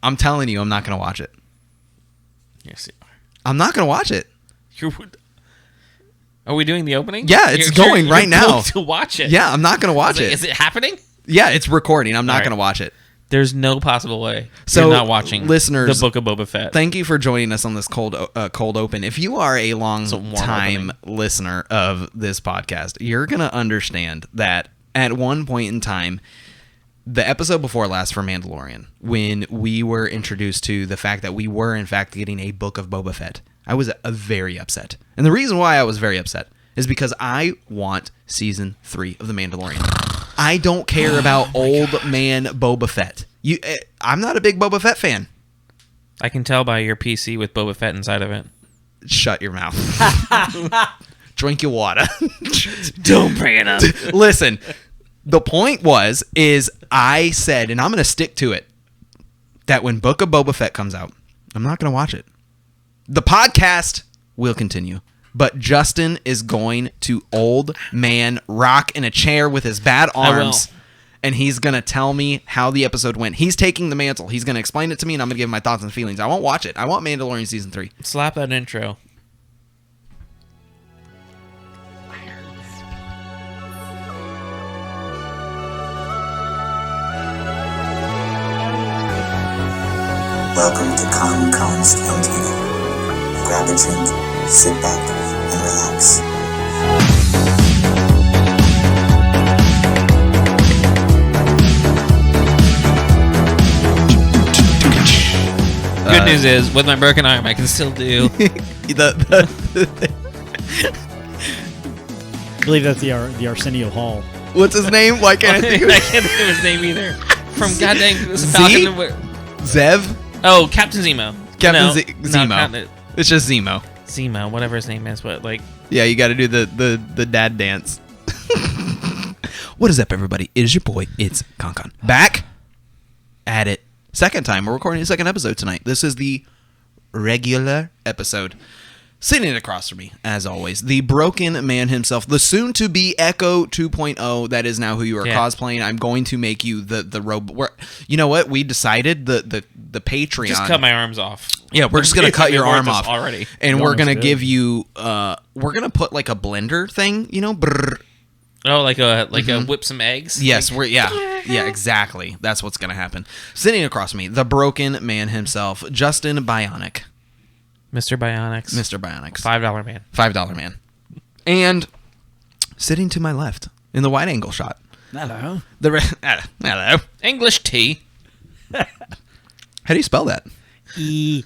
I'm telling you, I'm not going to watch it. Yes, you are. I'm not going to watch it. Are we doing the opening? Yeah, it's going right now. To watch it. Yeah, I'm not going to watch it. Is it happening? Yeah, it's recording. I'm not going to watch it. There's no possible way so you're not watching listeners, the Book of Boba Fett. Thank you for joining us on this cold open. If you are a long-time listener of this podcast, you're going to understand that at one point in time, the episode before last for Mandalorian, when we were introduced to the fact that we were, in fact, getting a Book of Boba Fett, I was very upset. And the reason why I was very upset is because I want Season 3 of The Mandalorian. I don't care about old man Boba Fett. I'm not a big Boba Fett fan. I can tell by your PC with Boba Fett inside of it. Shut your mouth. Drink your water. Don't bring it up. Listen, the point is I said, and I'm going to stick to it, that when Book of Boba Fett comes out, I'm not going to watch it. The podcast will continue. But Justin is going to old man rock in a chair with his bad arms, and he's going to tell me how the episode went. He's taking the mantle. He's going to explain it to me, and I'm going to give him my thoughts and feelings. I won't watch it. I want Mandalorian Season 3. Slap that intro. Welcome to KonKon's Cantina. Grab a drink, sit back, and relax. Good news is, with my broken arm, I can still do. I believe that's the Arsenio Hall. What's his name? Why can't I think of I can't think of his name either. From goddamn Zev? Oh, Captain Zemo. Zemo. It's just Zemo. Zemo, whatever his name is, but like... Yeah, you got to do the dad dance. What is up, everybody? It is your boy, it's KonKon. Back at it. Second time. We're recording the second episode tonight. This is the regular episode. Sitting across from me, as always, the broken man himself, the soon-to-be Echo 2.0. That is now who you are cosplaying. I'm going to make you the robot. You know what? We decided the Patreon. Just cut my arms off. Yeah, we're just gonna cut your arm off already, and we're gonna give you. We're gonna put like a blender thing, you know. Brrr. Oh, like a whip some eggs. Yes, like, yeah, exactly. That's what's gonna happen. Sitting across from me, the broken man himself, Justin Bionic. Mr. Bionics. $5 man. $5 man. And sitting to my left in the wide angle shot. Hello. Hello. English tea. How do you spell that? ENGLISH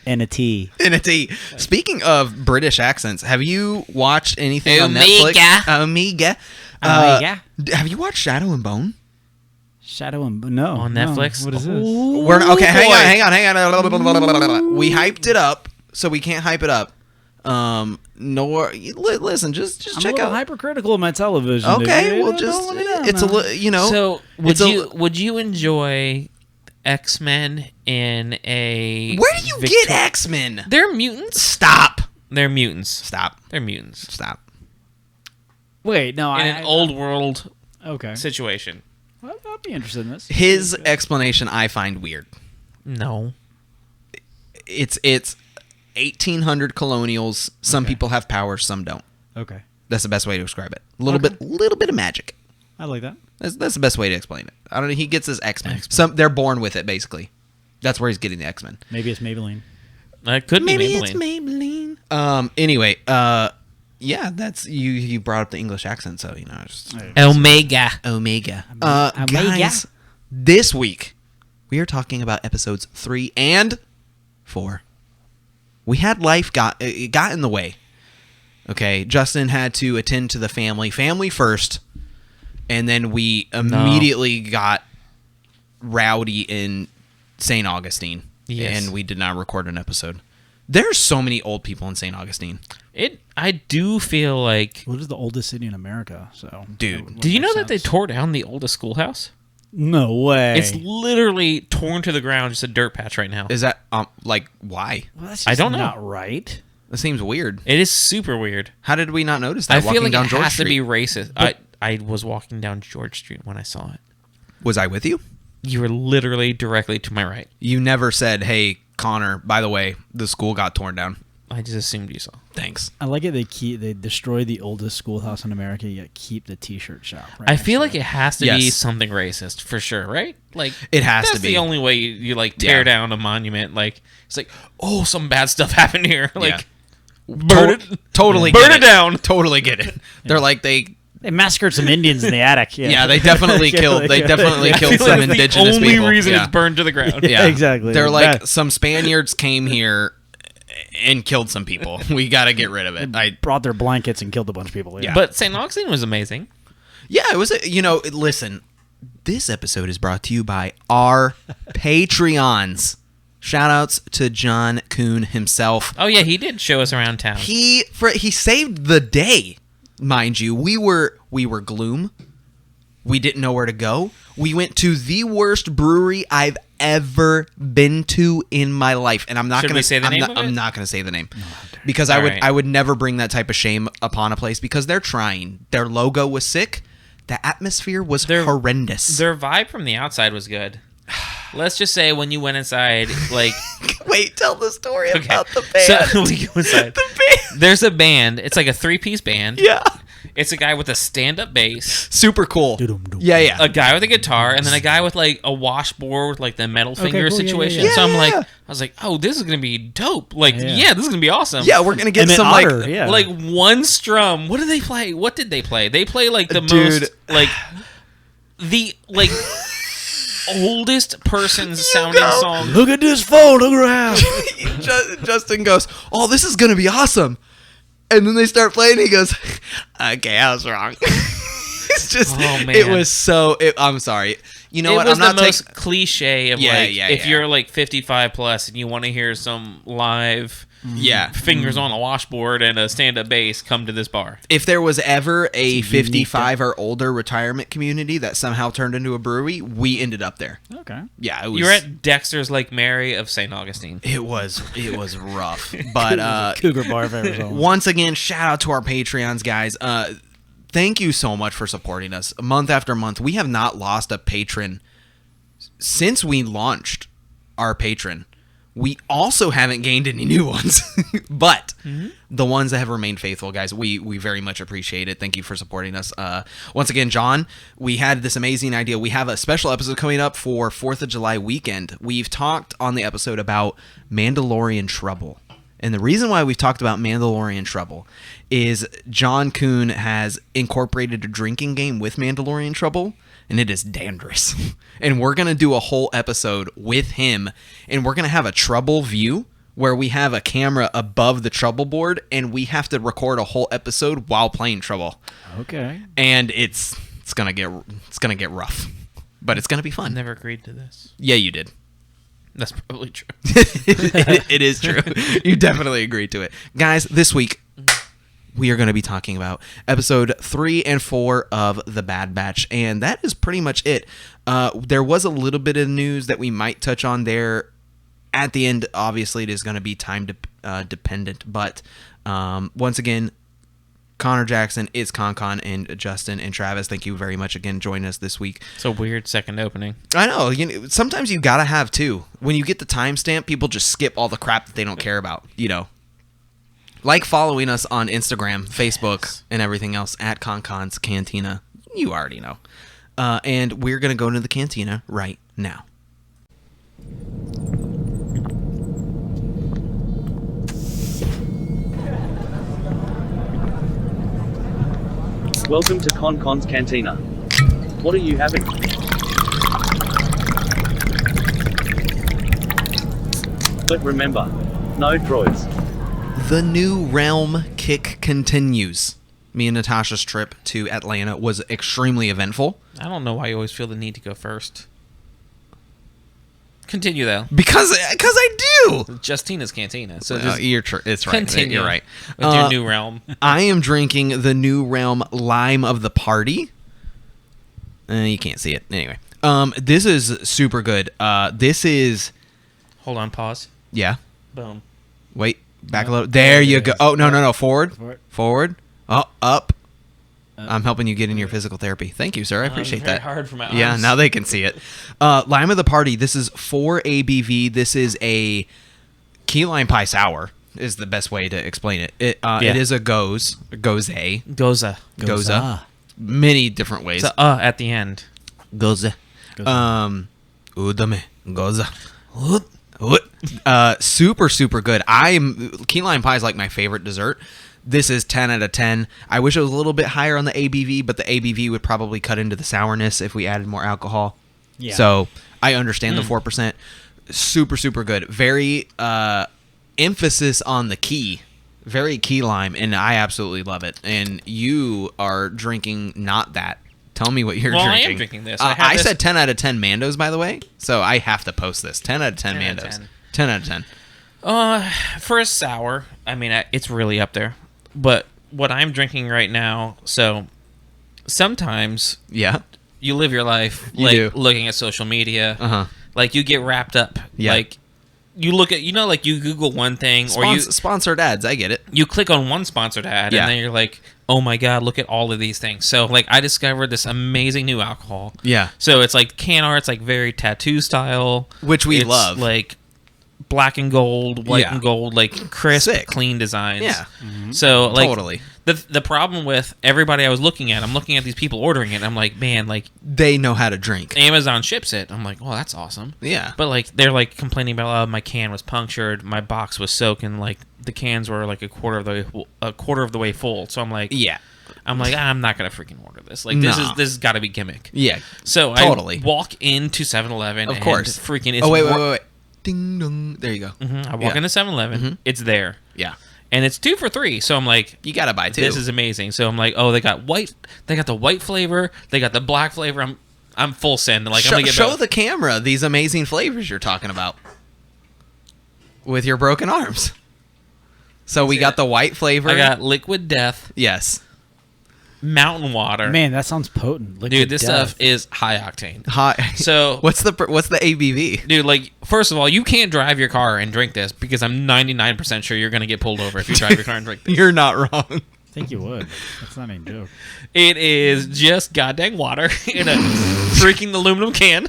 and a T. And a T. Speaking of British accents, have you watched anything on Netflix? Omega. Have you watched Shadow and Bone? Shadow and no on Netflix. No. What is this? Hang on. We hyped it up, so we can't hype it up. Listen, just check out. I'm hypercritical of my television. Okay, well, just it's a you know. So would you enjoy X-Men in a? Where do you get X-Men? They're mutants. Stop. They're mutants. Stop. They're mutants. Stop. Wait, no. In an old world situation. Well, I'd be interested in this. His explanation I find weird. No. It's 1800 colonials. Some people have powers, some don't. Okay. That's the best way to describe it. A little bit of magic. I like that. That's the best way to explain it. I don't know. He gets his X-Men. They're born with it, basically. That's where he's getting the X-Men. Maybe it's Maybelline. It could be Maybelline. Maybe it's Maybelline. Anyway, yeah, that's you brought up the English accent, so you know. Omega. Guys, this week we are talking about episodes 3 and 4. We had life got in the way. Okay, Justin had to attend to the family first, and then we immediately got rowdy in St. Augustine, and we did not record an episode. There's so many old people in St. Augustine. I do feel like... Well, it is the oldest city in America, so... Dude. Did you know that they tore down the oldest schoolhouse? No way. It's literally torn to the ground, just a dirt patch right now. Is that, why? Well, that's I don't know. Not right. That seems weird. It is super weird. How did we not notice that I feel like down it George has Street? to be racist. I was walking down George Street when I saw it. Was I with you? You were literally directly to my right. You never said, "Hey, Konnor, by the way, the school got torn down." I just assumed you saw. Thanks. I like it. They destroy the oldest schoolhouse in America, yet keep the T-shirt shop. Right I next feel to like it has to be something racist for sure, right? Like it has to that's be. the only way you like tear down a monument. Like it's like, oh, some bad stuff happened here. Like burn it, totally burn get it down. Totally get it. They're like they massacred some Indians in the attic. Yeah, they definitely killed. They definitely killed some indigenous people. The only reason it's burned to the ground. Yeah, exactly. They're like some Spaniards came here and killed some people. We got to get rid of it. I brought their blankets and killed a bunch of people. Yeah. But St. Augustine was amazing. Yeah, it was. Listen, this episode is brought to you by our Patreons. Shout outs to John Kuhn himself. Oh yeah, he did show us around town. He saved the day, mind you. We were gloom. We didn't know where to go. We went to the worst brewery I've ever been to in my life, and I'm not going to say the name. I'm not going to say the name because I would never bring that type of shame upon a place because they're trying. Their logo was sick. The atmosphere was horrendous. Their vibe from the outside was good. Let's just say when you went inside, like... Wait, tell the story about the band. So we go inside. The band. There's a band. It's like a 3-piece band. Yeah. It's a guy with a stand-up bass. Super cool. Yeah. A guy with a guitar, and then a guy with like a washboard with like the metal finger situation. Yeah. So I was like, oh, this is gonna be dope. Like, this is gonna be awesome. Yeah, we're gonna get some like one strum. What did they play? What did they play? They play like the most oldest person's sounding song. Look at this photograph. Justin goes, "Oh, this is gonna be awesome." And then they start playing, and he goes, "Okay, I was wrong." It's just, it was so. I'm sorry. You know what? It was the most cliche of if you're like 55 plus and you want to hear some live, fingers on a washboard and a stand-up bass, come to this bar. If there was ever a 55 or older retirement community that somehow turned into a brewery, we ended up there. Okay. Yeah, it was. You're at Dexter's Lake Mary of St. Augustine. It was rough, but Cougar Bar of Arizona. Once again, shout out to our Patreons, guys. Thank you so much for supporting us month after month. We have not lost a patron since we launched our patron. We also haven't gained any new ones, but the ones that have remained faithful, guys, we very much appreciate it. Thank you for supporting us. Once again, John, we had this amazing idea. We have a special episode coming up for 4th of July weekend. We've talked on the episode about Mandalorian Trouble. And the reason why we've talked about Mandalorian Trouble is John Kuhn has incorporated a drinking game with Mandalorian Trouble, and it is dangerous. And we're going to do a whole episode with him, and we're going to have a trouble view where we have a camera above the trouble board, and we have to record a whole episode while playing Trouble. Okay. And it's going to get rough, but it's going to be fun. I never agreed to this. Yeah, you did. That's probably true. It is true. You definitely agreed to it. Guys, this week we are going to be talking about episode 3 and 4 of The Bad Batch, and that is pretty much it. There was a little bit of news that we might touch on there at the end. Obviously, it is going to be time dependent, but once again, Konnor Jackson, it's KonKon, and Justin and Travis, thank you very much again joining us this week. It's a weird second opening. I know. Sometimes you gotta have two. When you get the timestamp, people just skip all the crap that they don't care about. Like following us on Instagram, Facebook, and everything else at KonKon's Cantina. You already know. And we're gonna go into the Cantina right now. Welcome to KonKon's Cantina. What are you having? But remember, no droids. The New Realm kick continues. Me and Natasha's trip to Atlanta was extremely eventful. I don't know why you always feel the need to go first. Continue, though. Because I do. Justina's Cantina. So it's right. Continue. You're right. With your New Realm. I am drinking the New Realm Lime of the Party. You can't see it. Anyway. This is super good. This is... Hold on, pause. Yeah. Boom. Wait, back a little. There you go. Oh, no. Forward. Oh, up. I'm helping you get in your physical therapy. Thank you, sir. I appreciate that. Hard for my arms. Yeah, now they can see it. Lime of the party. This is 4 ABV. This is a key lime pie sour. Is the best way to explain it. It is a goza. Many different ways. It's a at the end. Goza. Udame. Goza. Super good. Key lime pie is like my favorite dessert. This is 10 out of 10. I wish it was a little bit higher on the ABV, but the ABV would probably cut into the sourness if we added more alcohol. Yeah. So I understand the 4%. Super good. Very emphasis on the key. Very key lime, and I absolutely love it. And you are drinking not that. Tell me what you're drinking. I am drinking this. I said 10 out of 10 Mandos, by the way, so I have to post this. 10 out of 10 Mandos. 10 out of 10. For a sour, I mean, it's really up there. But what I'm drinking right now, so sometimes you live your life looking at social media. Like you get wrapped up. Yeah. Like you look at, like you Google one thing or you sponsored ads. I get it. You click on one sponsored ad and then you're like, oh my God, look at all of these things. So like I discovered this amazing new alcohol. Yeah. So it's like can art. It's like very tattoo style, which we love. Like black and gold, white and gold, like crisp, clean designs. Yeah. So like totally. The problem with everybody I was looking at, I'm looking at these people ordering it, and I'm like, man, like they know how to drink. Amazon ships it. I'm like, oh, that's awesome. Yeah. But like they're like complaining about, oh, my can was punctured, my box was soaking, like the cans were like a quarter of the way full. So I'm like, I'm not gonna freaking order this. Like this has got to be gimmick. Yeah. So totally. I walk into 7-Eleven. Of course. Freaking. It's wait. Ding dong. There you go. I walk into 7-Eleven. It's there. Yeah. And it's 2 for $3. So I'm like, you gotta buy 2. This is amazing. So I'm like, oh, they got the white flavor, they got the black flavor. I'm full send. Like I'm gonna get show the camera these amazing flavors you're talking about with your broken arms. So we got the white flavor. I got Liquid Death. Yes. Mountain Water. Man, that sounds potent. Dude, this stuff is high octane. So what's the ABV? Dude, like, first of all, you can't drive your car and drink this because I'm 99% sure you're going to get pulled over if you drive your car and drink this. You're not wrong. I think you would. That's not any joke. It is just goddamn water in a freaking aluminum can.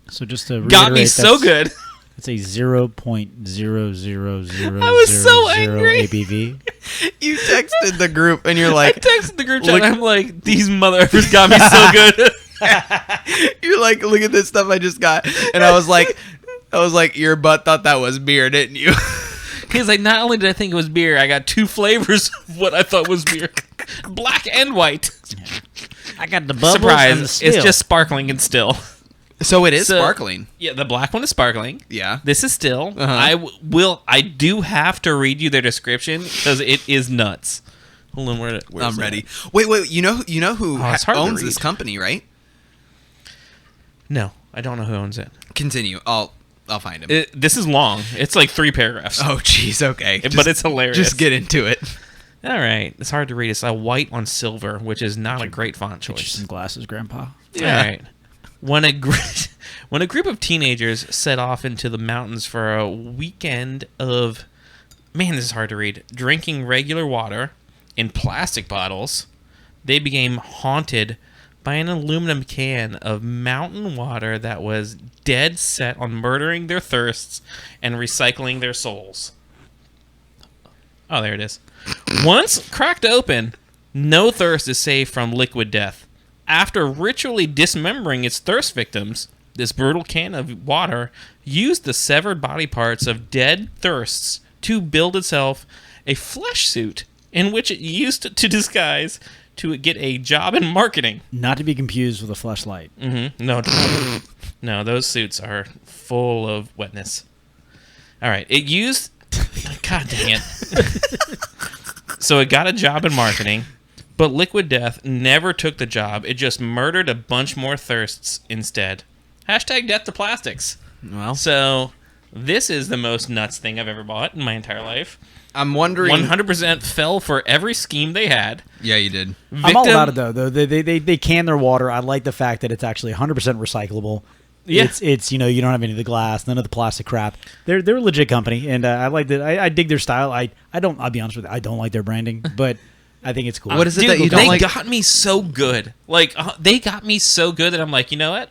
So just to reiterate, got me so good. It's a 0.00000 I was so angry. ABV. You texted the group and you're like, I texted the group chat and I'm like, these motherfuckers got me so good. You're like, look at this stuff I just got. And I was like, your butt thought that was beer, didn't you? He's like, not only did I think it was beer, I got 2 flavors of what I thought was beer. Black and white. I got the bubbles. Surprise, and the still. It's just sparkling and still. So it is sparkling. Yeah, the black one is sparkling. Yeah. This is still. I do have to read you their description because it is nuts. Hold on, where's I'm ready. Wait. You know who owns this company, right? No, I don't know who owns it. Continue. I'll find him. This is long. It's like 3 paragraphs. Oh, jeez. Okay. But it's hilarious. Just get into it. All right. It's hard to read. It's a white on silver, which is not a great font choice. Get you some glasses, Grandpa. Yeah. All right. When a group of teenagers set off into the mountains for a weekend of, man, this is hard to read, drinking regular water in plastic bottles, they became haunted by an aluminum can of mountain water that was dead set on murdering their thirsts and recycling their souls. Oh, there it is. Once cracked open, no thirst is safe from liquid death. After ritually dismembering its thirst victims, this brutal can of water used the severed body parts of dead thirsts to build itself a flesh suit in which it used to disguise to get a job in marketing. Not to be confused with a fleshlight. Mm-hmm. No, those suits are full of wetness. All right, it used... God dang it. So it got a job in marketing. But Liquid Death never took the job. It just murdered a bunch more thirsts instead. Hashtag death to plastics. Well. So this is the most nuts thing I've ever bought in my entire life. I'm wondering... 100% fell for every scheme they had. Yeah, you did. I'm all about it, though. They can their water. I like the fact that it's actually 100% recyclable. Yeah. It's you don't have any of the glass, none of the plastic crap. They're a legit company, and I like that. I dig their style. I'll be honest with you, I don't like their branding, but... I think it's cool. What is it Dude, that you don't they like? got me so good. Like, they got me so good that I'm like, you know what?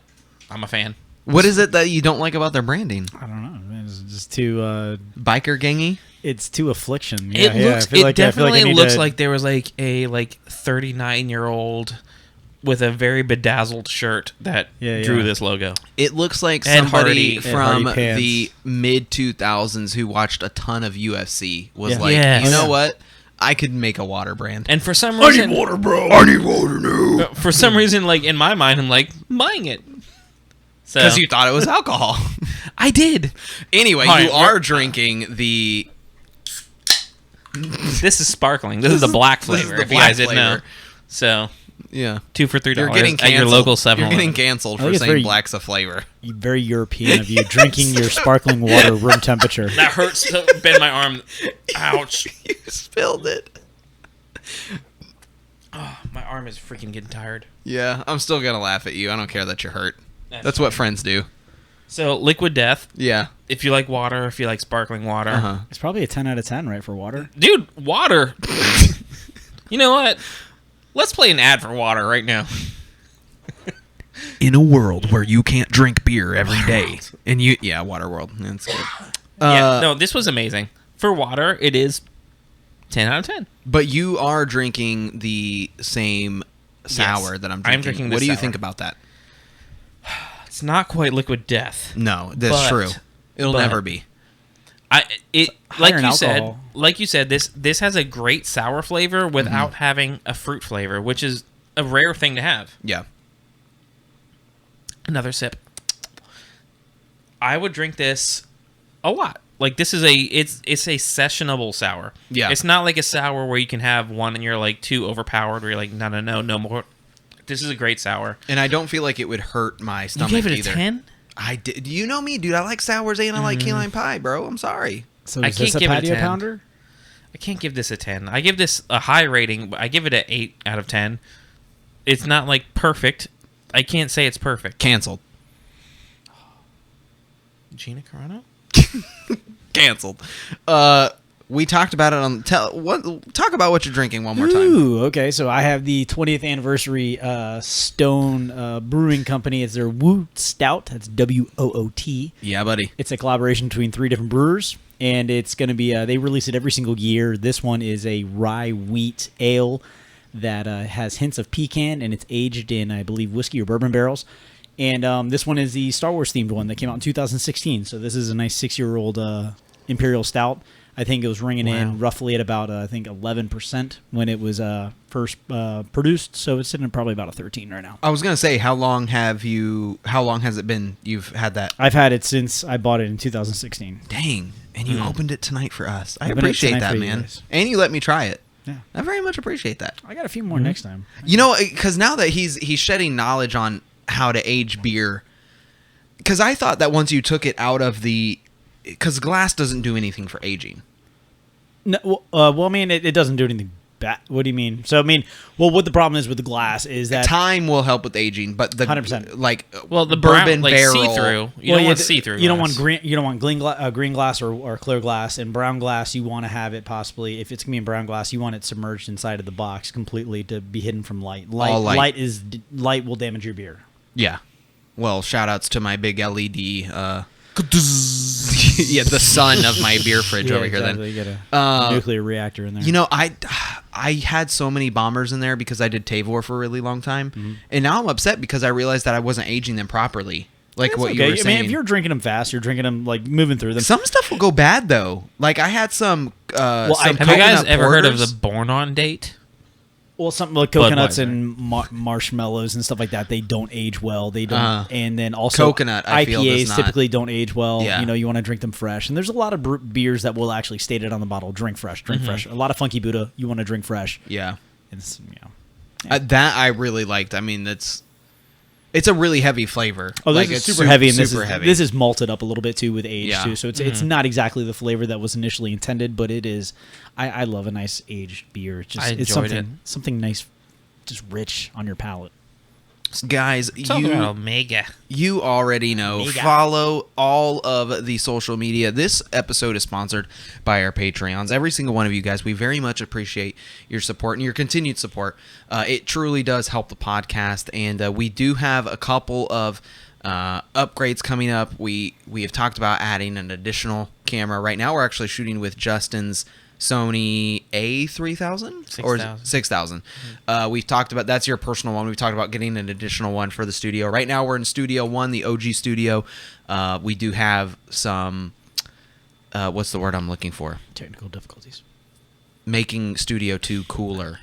I'm a fan. What is it that you don't like about their branding? I don't know. Man. It's just too Biker gangy? it's too affliction. It looks. I feel It I feel definitely I need looks to- like there was like a 39-year-old with a very bedazzled shirt that drew this logo. It looks like Ed somebody Hardy. from Hardy pants. the mid 2000s who watched a ton of UFC was Yeah. like, Yes. you know Yeah. what? I could make a water brand. And for some reason, bro. I need water now. for some reason, like in my mind, I'm like buying it. So Because you thought it was alcohol. I did. Anyway, All right, you are drinking the... This is sparkling. This is the black this is flavor. the If you guys black didn't know. flavor. So Yeah. 2 for $3 You're getting at canceled. your local 7-Eleven. You're getting canceled I for think it's saying very- black's a flavor. very European of you drinking your sparkling water room temperature. That hurts to bend my arm. Ouch. You spilled it. Oh, my arm is freaking getting tired. Yeah, I'm still going to laugh at you. I don't care that you're hurt. That's what friends do. So Liquid Death. Yeah. If you like water, if you like sparkling water, Uh-huh. It's probably a 10 out of 10, right, for water? dude, water. You know what? Let's play an ad for water right now. In a world where you can't drink beer every day. And you... Yeah, Waterworld. That's good. No, this was amazing. For water, it is 10 out of 10. But you are drinking the same sour that I'm drinking. I'm drinking What this do you sour. think about that? It's not quite Liquid Death. No, that's But- true. It'll but- never be. Like in you said, alcohol. this has a great sour flavor without having a fruit flavor, which is a rare thing to have. Yeah. Another sip. I would drink this a lot. Like this is it's a sessionable sour. Yeah. It's not like a sour where you can have one and you're like too overpowered where you're like no more. This is a great sour. And I don't feel like it would hurt my You stomach gave it a either. 10? I did. You know me, dude. I like sours and I like key lime pie, bro. I'm sorry. So I is this can't a give it a patio 10. pounder? I can't give this a 10. I give this a high rating, but I give it an 8 out of 10. It's not like perfect. I can't say it's perfect. Canceled. Gina Carano? Canceled. We talked about it on... Talk about what you're drinking one more time. Ooh, okay. So I have the 20th anniversary Stone Brewing Company. It's their Woot Stout. That's WOOT. Yeah, buddy. It's a collaboration between 3 different brewers, and it's going to be. They release it every single year. This one is a rye wheat ale that has hints of pecan, and it's aged in, I believe, whiskey or bourbon barrels. And this one is the Star Wars themed one that came out in 2016. So this is a nice 6-year-old Imperial Stout. I think it was ringing in roughly at about, I think, 11% when it was first produced. So it's sitting at probably about a 13 right now. I was going to say, how long has it been you've had that? I've had it since I bought it in 2016. Dang. And you opened it tonight for us. I Opened it appreciate tonight that, for you man. guys. And you let me try it. Yeah. I very much appreciate that. I got a few more next time. You know, because now that he's shedding knowledge on how to age beer, because I thought that once you took it out of because glass doesn't do anything for aging. No, well, I mean, it doesn't do anything bad. What do you mean? So, I mean, well, what the problem is with the glass is that Time will help with aging, but the 100%. like Well, the bourbon brown, like barrel see-through. You Well, don't yeah, want see-through. You don't want glass. green glass or clear glass. And brown glass, you want to have it possibly, if it's gonna be in brown glass, you want it submerged inside of the box completely to be hidden from light. All light. Light will damage your beer. Yeah. Well, shout outs to my big LED. Yeah, the sun of my beer fridge over here. Exactly. Then You get a nuclear reactor in there. You know, I had so many bombers in there because I did Tavor for a really long time, and now I'm upset because I realized that I wasn't aging them properly. Like It's what okay. you were saying. I mean, if you're drinking them fast, you're drinking them like moving through them. Some stuff will go bad though. Like I had some. Some Have you guys coconut ever heard of porters. the Born On date? Well, something like coconuts Budweiser. and marshmallows and stuff like that, they don't age well. They don't, and then also Coconut, I feel, does IPAs not. typically don't age well. Yeah. You know, you want to drink them fresh, and there's a lot of beers that will actually state it on the bottle: drink fresh, drink fresh. A lot of Funky Buddha, you want to drink fresh. Yeah, It's, you know. that I really liked. I mean, it's a really heavy flavor. Oh, this Like, is it's super heavy, and super heavy. this is malted up a little bit too with age Yeah. too. So it's not exactly the flavor that was initially intended, but it is. I love a nice aged beer. It's just I it's enjoyed something nice, just rich on your palate. Guys, Talk about Omega. you already know. Omega. Follow all of the social media. This episode is sponsored by our Patreons. Every single one of you guys, we very much appreciate your support and your continued support. It truly does help the podcast, and we do have a couple of upgrades coming up. We have talked about adding an additional camera. Right now, we're actually shooting with Justin's Sony A3000 or 6000. We've talked about that's your personal one. We've talked about getting an additional one for the studio. Right now we're in Studio 1, the OG studio. We do have some what's the word I'm looking for? Technical difficulties. Making Studio 2 cooler.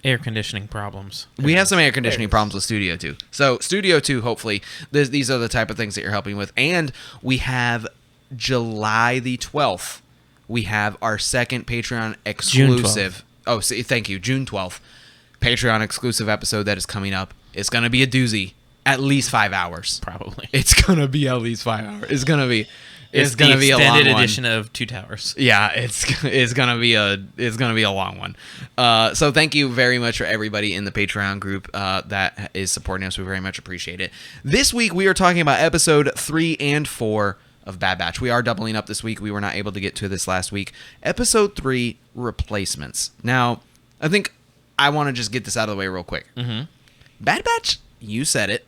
Air conditioning problems. We have some air conditioning problems with Studio 2. So Studio 2, hopefully, these are the type of things that you're helping with. And we have July the 12th. We have our second Patreon exclusive. Thank you. June 12th. Patreon exclusive episode that is coming up. It's going to be a doozy. At least 5 hours. Probably. It's going to be at least 5 hours. It's going to be a long extended one. edition of Two Towers. Yeah, it's gonna be a long one. So thank you very much for everybody in the Patreon group that is supporting us. We very much appreciate it. This week we are talking about episode 3 and 4 of Bad Batch. We are doubling up this week. We were not able to get to this last week. Episode 3, Replacements. Now, I think I want to just get this out of the way real quick. Mm-hmm. Bad Batch, you said it,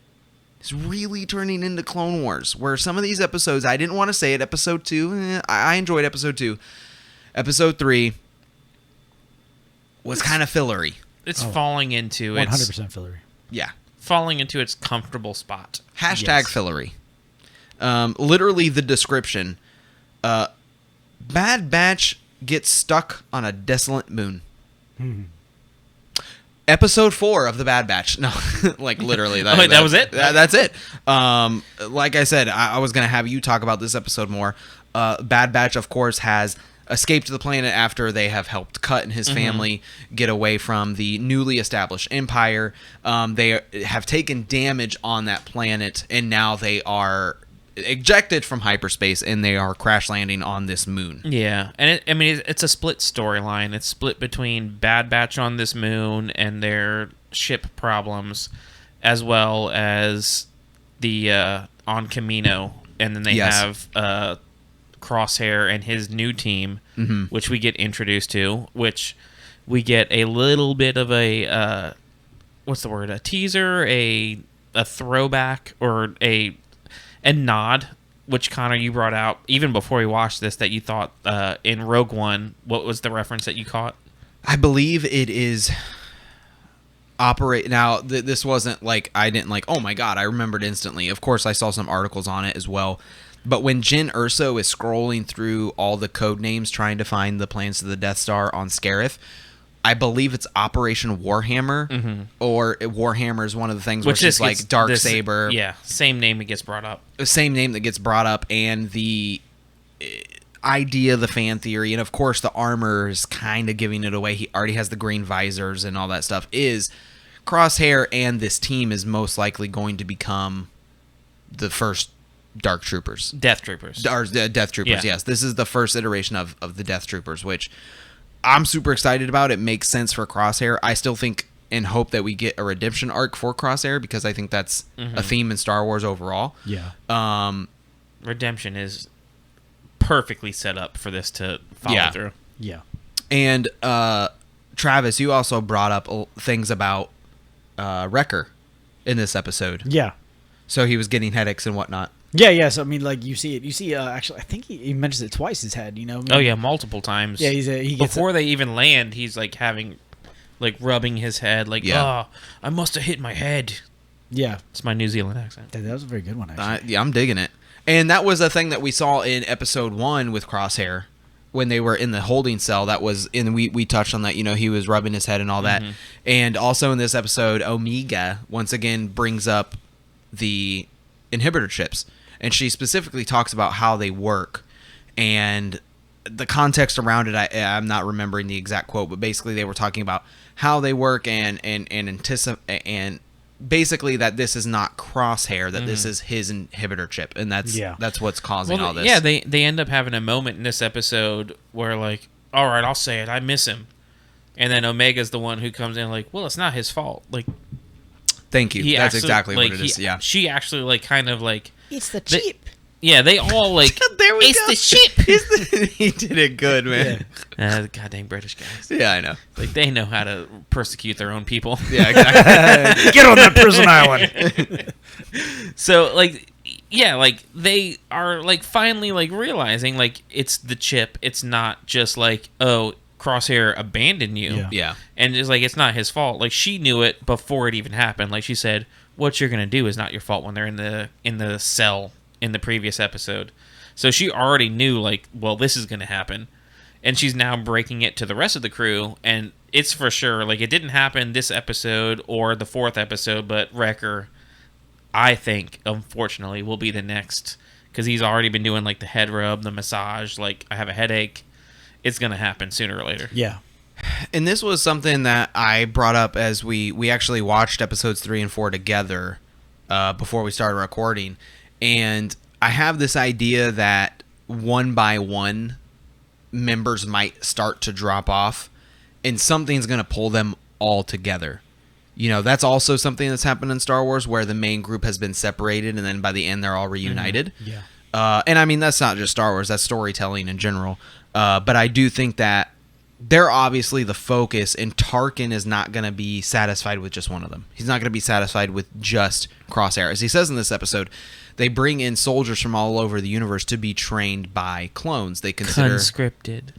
is really turning into Clone Wars, where some of these episodes, I didn't want to say it, episode 2, I enjoyed episode 2. Episode 3 was kind of fillery. It's falling into 100% fillery. Yeah. falling into its comfortable spot. Hashtag Yes. fillery. Literally the description. Bad Batch gets stuck on a desolate moon. Episode 4 of the Bad Batch. No, like literally. That was it? That's it. Like I said, I was going to have you talk about this episode more. Bad Batch, of course, has escaped the planet after they have helped Cut and his family get away from the newly established Empire. They have taken damage on that planet, and now they are ejected from hyperspace, and they are crash landing on this moon. Yeah, and it's a split storyline. It's split between Bad Batch on this moon and their ship problems, as well as the on Camino, and then they have Crosshair and his new team, which we get introduced to, which we get a little bit of a what's the word? A teaser, a throwback, or a nod, which Konnor, you brought out even before we watched this, that you thought in Rogue One. What was the reference that you caught? I believe it is operate. Now, this wasn't like I didn't like, oh my god, I remembered instantly. Of course, I saw some articles on it as well. But when Jyn Erso is scrolling through all the code names trying to find the plans to the Death Star on Scarif, I believe it's Operation Warhammer, or Warhammer is one of the things which is like Dark Saber. Yeah, same name that gets brought up. The same name that gets brought up, and the idea, the fan theory, and of course the armor is kind of giving it away. He already has the green visors and all that stuff. Is Crosshair and this team is most likely going to become the first Dark Troopers. Death Troopers. Or Death Troopers, yes. This is the first iteration of the Death Troopers, which I'm super excited about. It makes sense for Crosshair. I still think and hope that we get a redemption arc for Crosshair, because I think that's a theme in Star Wars overall. Yeah. Redemption is perfectly set up for this to follow through. Yeah. And Travis, you also brought up things about Wrecker in this episode. Yeah. So he was getting headaches and whatnot. Yeah, yeah. So I mean, like you see it. You see, actually, I think he mentions it twice. His head, you know. I mean, Oh yeah, multiple times. Yeah, he gets before they even land. He's like rubbing his head, like, oh, I must have hit my head. Yeah, It's my New Zealand accent. that was a very good one. Actually, Yeah, I'm digging it. And that was a thing that we saw in episode 1 with Crosshair when they were in the holding cell. That was in we touched on that. You know, he was rubbing his head and all that. And also in this episode, Omega once again brings up the inhibitor chips, and she specifically talks about how they work and the context around it. I'm not remembering the exact quote, but basically they were talking about how they work and basically that this is not Crosshair, that this is his inhibitor chip, and that's what's causing all this. Yeah, they end up having a moment in this episode where, like, all right, I'll say it, I miss him, and then Omega's the one who comes in like, well, it's not his fault. Like, Thank you. That's exactly what it is. She actually like kind of like It's the chip. Yeah, they all like. There we it's go. the ship. He did it good, man. The goddamn British guys. Yeah, I know. Like they know how to persecute their own people. Yeah, exactly. Get on that prison island. So like, yeah, like they are like finally like realizing like it's the chip. It's not just like, oh, Crosshair abandoned you. Yeah. And it's like it's not his fault. Like she knew it before it even happened. Like she said, what you're gonna do is not your fault when they're in the cell in the previous episode. So she already knew like, well, this is gonna happen. And she's now breaking it to the rest of the crew, and it's for sure like it didn't happen this episode or the 4th episode, but Wrecker, I think, unfortunately, will be the next, because he's already been doing like the head rub, the massage, like I have a headache. It's gonna happen sooner or later. Yeah. And this was something that I brought up as we actually watched episodes 3 and 4 together before we started recording. And I have this idea that one by one, members might start to drop off, and something's going to pull them all together. You know, that's also something that's happened in Star Wars, where the main group has been separated, and then by the end, they're all reunited. Mm-hmm. Yeah. And I mean, that's not just Star Wars, that's storytelling in general. But I do think that they're obviously the focus, and Tarkin is not going to be satisfied with just one of them. He's not going to be satisfied with just Crosshair. As he says in this episode, they bring in soldiers from all over the universe to be trained by clones. They consider conscripted.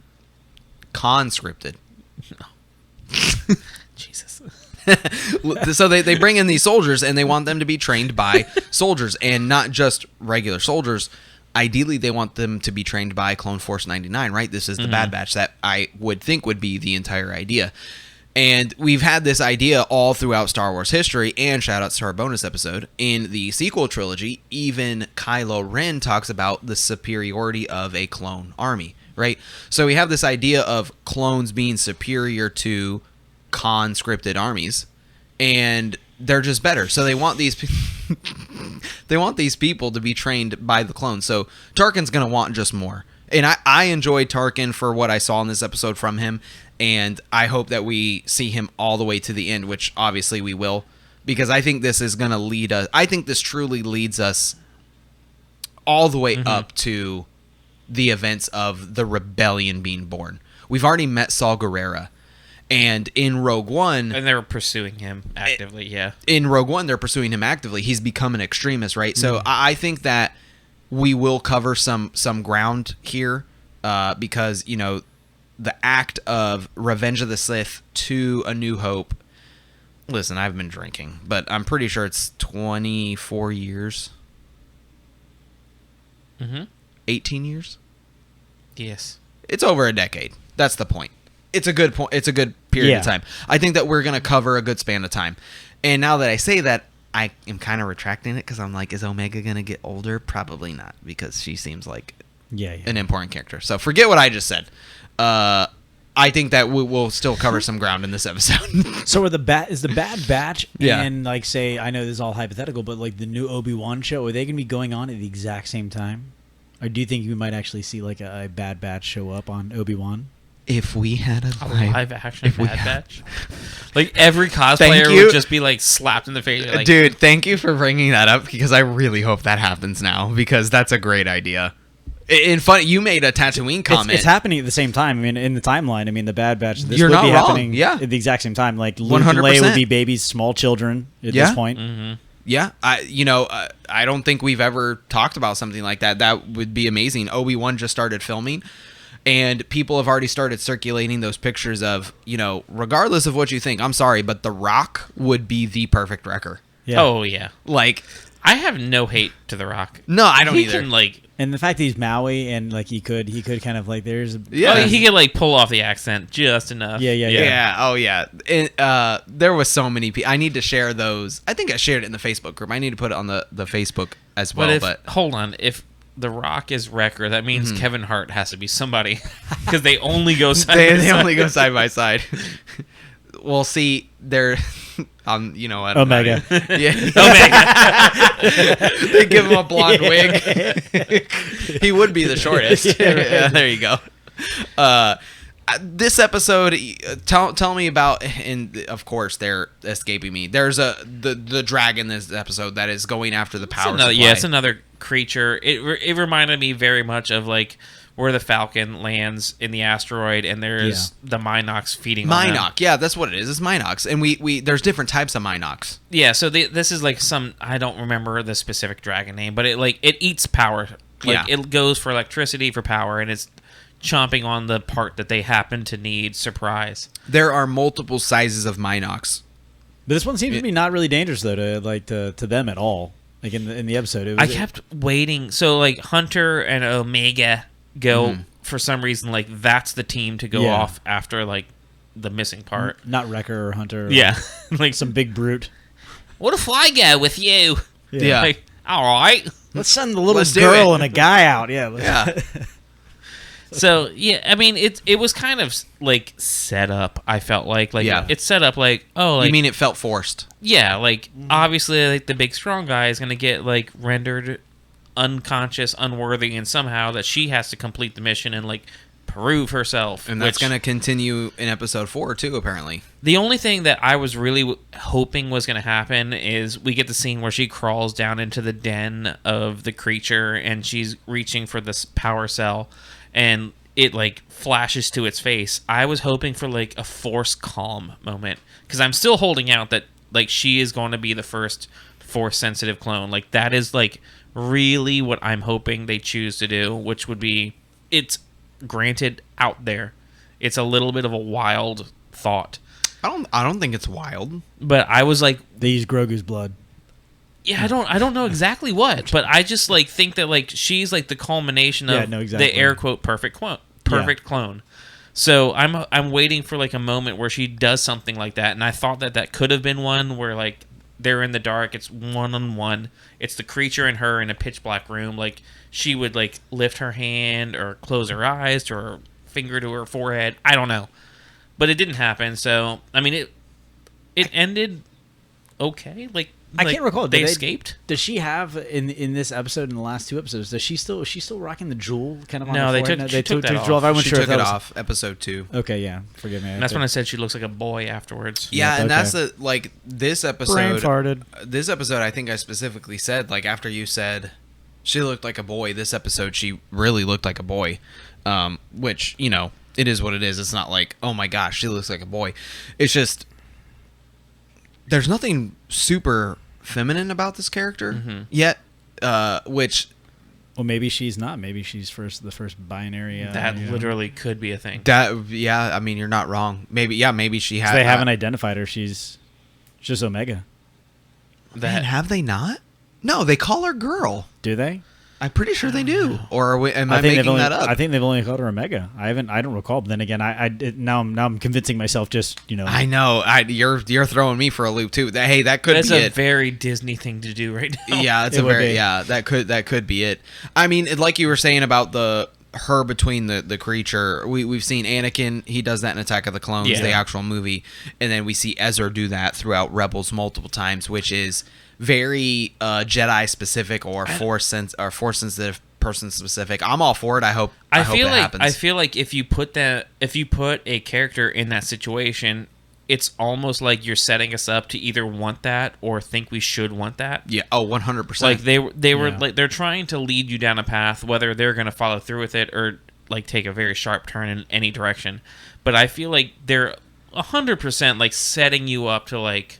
Jesus. So they bring in these soldiers, and they want them to be trained by soldiers, and not just regular soldiers. Ideally, they want them to be trained by Clone Force 99, right? This is the Bad Batch that I would think would be the entire idea. And we've had this idea all throughout Star Wars history, and shout outs to our bonus episode. In the sequel trilogy, even Kylo Ren talks about the superiority of a clone army, right? So we have this idea of clones being superior to conscripted armies, and they're just better. So they want these they want these people to be trained by the clones. So Tarkin's going to want just more. And I enjoyed Tarkin for what I saw in this episode from him, and I hope that we see him all the way to the end, which obviously we will, because I think this is going to lead us. I think this truly leads us all the way up to the events of the rebellion being born. We've already met Saw Gerrera. And in Rogue One... And they're pursuing him actively, yeah. In Rogue One, they're pursuing him actively. He's become an extremist, right? So I think that we will cover some ground here because, you know, the act of Revenge of the Sith to A New Hope... Listen, I've been drinking, but I'm pretty sure it's 24 years. 18 years? Yes. It's over a decade. That's the point. It's a good point. It's a good period of time. I think that we're going to cover a good span of time. And now that I say that, I am kind of retracting it, because I'm like, is Omega going to get older? Probably not, because she seems like an important character. So forget what I just said. I think that we will still cover some ground in this episode. So is the Bad Batch and, like, say, I know this is all hypothetical, but like the new Obi-Wan show, are they going to be going on at the exact same time? Or do you think we might actually see like a Bad Batch show up on Obi-Wan? If we had a live action Bad Batch, like every cosplayer would just be like slapped in the face. Like, dude, thank you for bringing that up, because I really hope that happens now, because that's a great idea. And funny, you made a Tatooine comment. It's happening at the same time. I mean, in the timeline, I mean, the Bad Batch. This You're would not be wrong. happening at the exact same time. Like Luke and Leia would be babies, small children at this point. Yeah, I don't think we've ever talked about something like that. That would be amazing. Obi-Wan just started filming, and people have already started circulating those pictures of, you know, regardless of what you think, I'm sorry, but The Rock would be the perfect Wrecker. Yeah. Oh, yeah. Like, I have no hate to The Rock. No, I don't either. Can, like, and the fact that he's Maui and like he could kind of like there's he could like pull off the accent just enough. Yeah. Oh yeah. There was so many people. I need to share those. I think I shared it in the Facebook group. I need to put it on the Facebook as well. But hold on, if The Rock is Wrecker, that means Kevin Hart has to be somebody, because they only go side by side. They only go side by side. Well, see, they're on, you know, Omega. Omega. They give him a blonde wig. He would be the shortest. Yeah, there you go. This episode, tell me about, and of course they're escaping me. There's the dragon this episode that is going after the power supply. Yeah, it's another creature. It reminded me very much of like where the Falcon lands in the asteroid, and there's the Minox feeding on them. Minox, yeah, that's what it is. It's Minox, and we there's different types of Minox. Yeah, so this is like I don't remember the specific dragon name, but it eats power. Like it goes for electricity for power, and it's chomping on the part that they happen to need. Surprise. There are multiple sizes of Minox. But this one seems to be not really dangerous though to them at all. Like in the episode, I kept waiting. So like Hunter and Omega go for some reason. Like that's the team to go off after like the missing part. Not Wrecker or Hunter. Yeah, like some big brute. What if I go with you? Yeah. Like, all right. Let's send the little girl and a guy out. Yeah. Yeah. So yeah, I mean it was kind of like set up. I felt like it's set up like you mean it felt forced? Yeah, like obviously like the big strong guy is gonna get like rendered unconscious, unworthy, and somehow that she has to complete the mission and like prove herself. And that's gonna continue in episode 4 too. Apparently, the only thing that I was really hoping was gonna happen is we get the scene where she crawls down into the den of the creature and she's reaching for this power cell. And it like flashes to its face. I was hoping for like a force calm moment because I'm still holding out that like she is going to be the first force sensitive clone. Like that is like really what I'm hoping they choose to do, which would be it's granted out there. It's a little bit of a wild thought. I don't think it's wild. But I was like, they use Grogu's blood. Yeah, I don't know exactly what, but I just like think that like she's like the culmination of the air quote perfect clone. So I'm waiting for like a moment where she does something like that, and I thought that could have been one where like they're in the dark, it's 1-on-1, it's the creature and her in a pitch black room, like she would like lift her hand or close her eyes or her finger to her forehead. I don't know, but it didn't happen. So I mean it ended okay. I can't recall. They escaped. Does she have in this episode, in the last 2 episodes? Does she still? Is she still rocking the jewel kind of? On no, the they took that off. off. She took it off. Episode 2. Okay, yeah. Forgive me. And that's when I said she looks like a boy afterwards. Yeah, and that's this episode. Brain farted. This episode, I think I specifically said like after you said she looked like a boy. This episode, she really looked like a boy. Which it is what it is. It's not like oh my gosh, she looks like a boy. It's just. There's nothing super feminine about this character yet, which... Well, maybe she's not. Maybe she's the first binary... that literally could be a thing. I mean, you're not wrong. Maybe she has... They haven't identified her. She's just Omega. Man, have they not? No, they call her girl. Do they? I'm pretty sure they do. Or am I making that up? I think they've only called her Omega. I don't recall. But then again, now I'm convincing myself. I know. You're throwing me for a loop too. That could be it. That's a very Disney thing to do right now. Yeah, that could be it. I mean, like you were saying about her between the creature. We've seen Anakin. He does that in Attack of the Clones, the actual movie, and then we see Ezra do that throughout Rebels multiple times, which is very Jedi specific or force sensitive, person specific. I'm all for it. I hope it happens. I feel like if you put a character in that situation, it's almost like you're setting us up to either want that or think we should want that. Yeah. Oh, 100%. Like they were like they're trying to lead you down a path, whether they're going to follow through with it or like take a very sharp turn in any direction. But I feel like they're 100% like setting you up to like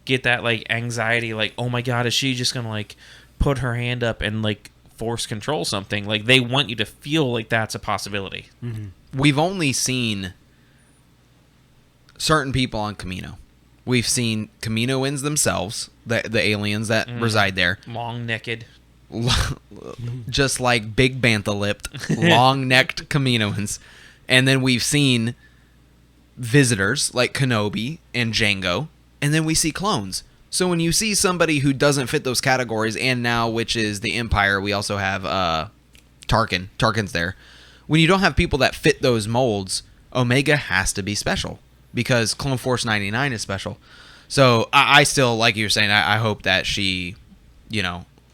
get that like anxiety, like oh my god, is she just gonna like put her hand up and like force control something? Like they want you to feel like that's a possibility. Mm-hmm. We've only seen certain people on Kamino. We've seen Kaminoans themselves, the aliens that reside there, long necked, just like big bantha-lipped, long-necked Kaminoans, and then we've seen visitors like Kenobi and Jango. And then we see clones. So when you see somebody who doesn't fit those categories, and now, which is the Empire, we also have Tarkin. Tarkin's there. When you don't have people that fit those molds, Omega has to be special. Because Clone Force 99 is special. So I still, like you were saying, I hope that she,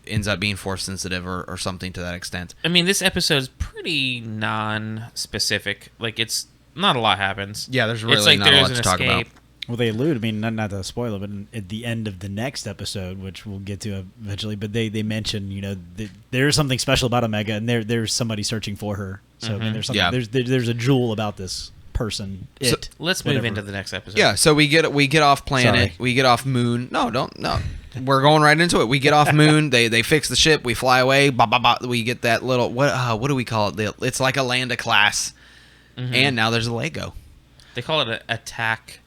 ends up being force sensitive or something to that extent. I mean, this episode is pretty non-specific. Like, it's not a lot happens. Yeah, there's It's really like not a there's lot an to talk about. escape. Well, they allude. I mean, not to spoil it, but at the end of the next episode, which we'll get to eventually, but they mention, there's something special about Omega, and there's somebody searching for her. So I mean, there's something. Yeah. There's a jewel about this person. Let's move into the next episode. Yeah, so we get off planet, Sorry. we get off moon. No. We're going right into it. We get off moon. They fix the ship. We fly away. Bah, bah, bah. We get that little what do we call it? It's like a Landa class, and now there's a Lego. They call it an attack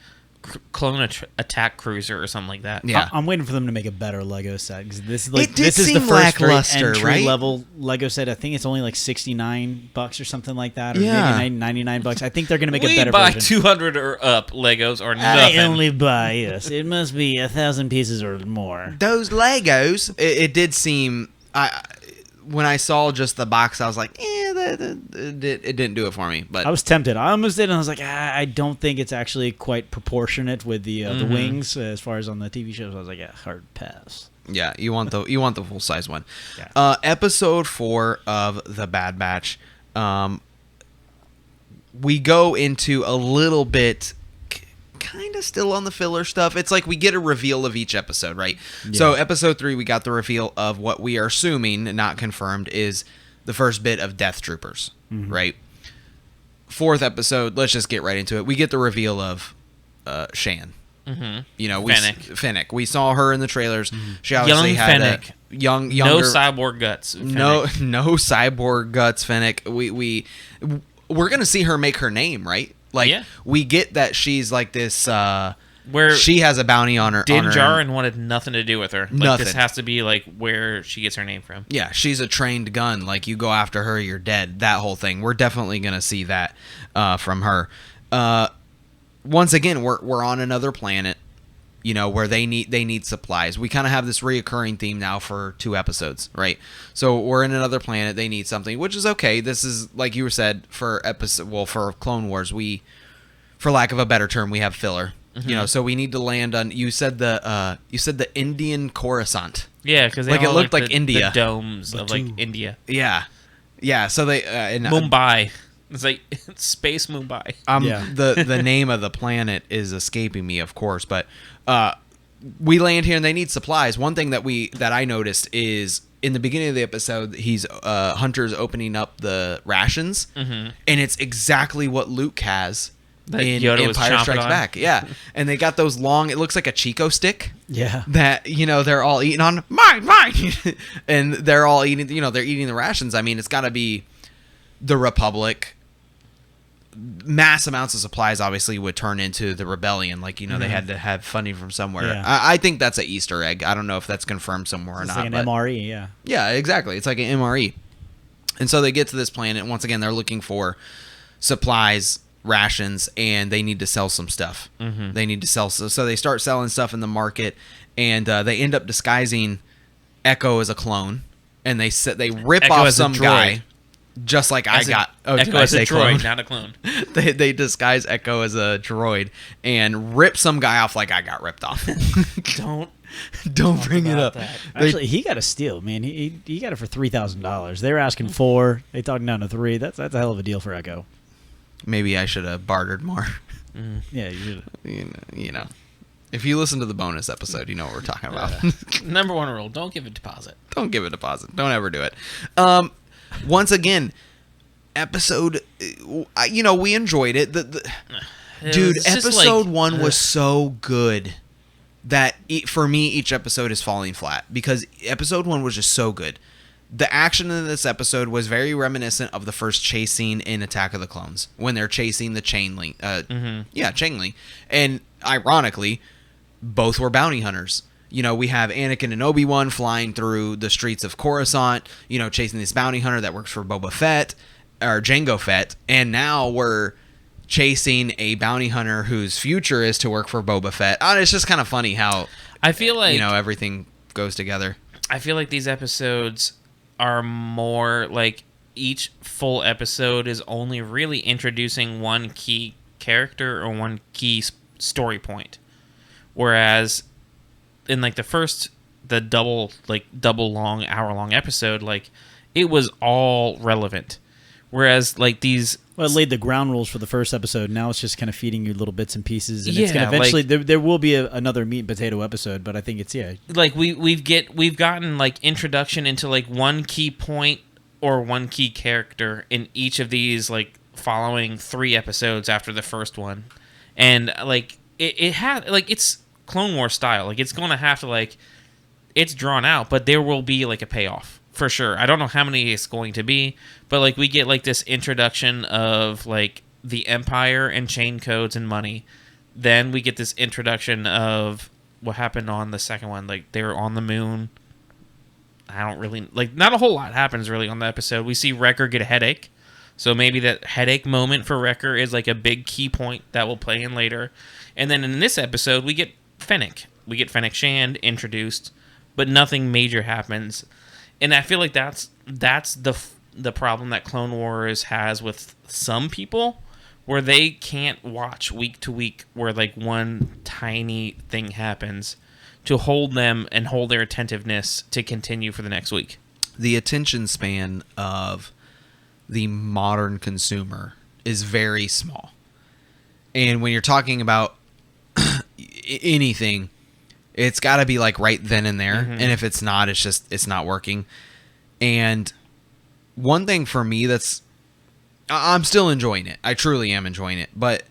cruiser or something like that. Yeah. I'm waiting for them to make a better Lego set, because this is It did this is seem the first very lackluster, right? entry level Lego set. I think it's only like $69 or something like that, or Yeah. maybe $99. I think they're going to make a We better buy version. 200 or up Legos or nothing. I only buy it must be 1,000 pieces or more. Those Legos, it did seem. When I saw just the box, I was like, it didn't do it for me. But I was tempted. I almost did, and I was like, I don't think it's actually quite proportionate with the wings as far as on the TV shows. I was like, hard pass. yeah, you want the full size one. Yeah. Episode 4 of The Bad Batch. We go into a little bit. Kind of still on the filler stuff. It's like we get a reveal of each episode, right? Yeah. So episode 3, we got the reveal of what we are assuming, not confirmed, is the first bit of Death Troopers, right? 4th episode, let's just get right into it. We get the reveal of Shan. Fennec. We saw her in the trailers. She obviously Young had Fennec. younger, No cyborg guts. Fennec. no cyborg guts. Fennec. We're gonna see her make her name, right? Like, Yeah. we get that she's like this. Where she has a bounty on her. Din on her. Djarin wanted nothing to do with her. Like, Nothing. This has to be like where she gets her name from. Yeah, she's a trained gun. Like, you go after her, you're dead. That whole thing. We're definitely gonna see that from her. Once again, we're on another planet. Where they need supplies. We kind of have this reoccurring theme now for 2 episodes, right? So we're in another planet. They need something, which is okay. This is, like you said, for Clone Wars, for lack of a better term, we have filler. So we need to land on. You said the Indian Coruscant. Yeah, because Like, it looked like the India. The domes of like India. Yeah. So they and Mumbai. It's like space Mumbai. Yeah. the name of the planet is escaping me, of course, but we land here and they need supplies. One thing that I noticed is in the beginning of the episode, Hunter's opening up the rations, and it's exactly what Luke has That in Yoda was Empire chomping Strikes on. Back. Yeah, and they got those long. It looks like a Chico stick. Yeah. That they're all eating on mine, and they're all eating. They're eating the rations. I mean, it's got to be the Republic. Mass amounts of supplies obviously would turn into the rebellion. Like, they had to have funding from somewhere. Yeah. I think that's an Easter egg. I don't know if that's confirmed somewhere or It's not. like an but MRE, yeah. yeah, exactly. It's like an MRE. And so they get to this planet. Once again, they're looking for supplies, rations, and they need to sell some stuff. They need to sell. So they start selling stuff in the market, and they end up disguising Echo as a clone, and they rip Echo off as a some droid. guy. Just like I got. Oh, did Echo I as a say droid, clone? not a clone. They disguise Echo as a droid and rip some guy off like I got ripped off. Don't bring it about up. that. Actually, he got a steal, man. He got it for $3,000. They were asking 4. They talked down to 3. That's a hell of a deal for Echo. Maybe I should have bartered more. Yeah, you should. If you listen to the bonus episode, you know what we're talking about. Number 1 rule: don't give a deposit. Don't give a deposit. Don't ever do it. Once again, episode. We enjoyed it. Dude, It's just episode like, 1 was so good that for me, each episode is falling flat because episode 1 was just so good. The action in this episode was very reminiscent of the first chase scene in Attack of the Clones when they're chasing the chain link. Chain link. And ironically, both were bounty hunters. We have Anakin and Obi-Wan flying through the streets of Coruscant, chasing this bounty hunter that works for Boba Fett or Jango Fett, and now we're chasing a bounty hunter whose future is to work for Boba Fett. It's just kind of funny how I feel like everything goes together. I feel like these episodes are more like each full episode is only really introducing one key character or one key story point, whereas in like the double long hour-long episode, like it was all relevant, whereas like these Well, it laid the ground rules for the first episode. Now it's just kind of feeding you little bits and pieces, and it's Yeah, going to eventually. like- There will be another meat and potato episode, but I think it's Like we've gotten like introduction into like one key point or one key character in each of these like following 3 episodes after the first one, and like it had like it's Clone Wars style. Like it's going to have to like it's drawn out, but there will be like a payoff. For sure. I don't know how many it's going to be, but like we get like this introduction of like the Empire and chain codes and money. Then we get this introduction of what happened on the second one. Like they were on the moon. I don't really like not a whole lot happens really on the episode. We see Wrecker get a headache. So maybe that headache moment for Wrecker is like a big key point that will play in later. And then in this episode we get Fennec. We get Fennec Shand introduced, but nothing major happens. And I feel like that's the problem that Clone Wars has with some people, where they can't watch week to week where like one tiny thing happens to hold them and hold their attentiveness to continue for the next week. The attention span of the modern consumer is very small. And when you're talking about anything, it's got to be like right then and there. And if it's not, it's not working. And one thing for me I'm still enjoying it. I truly am enjoying it. But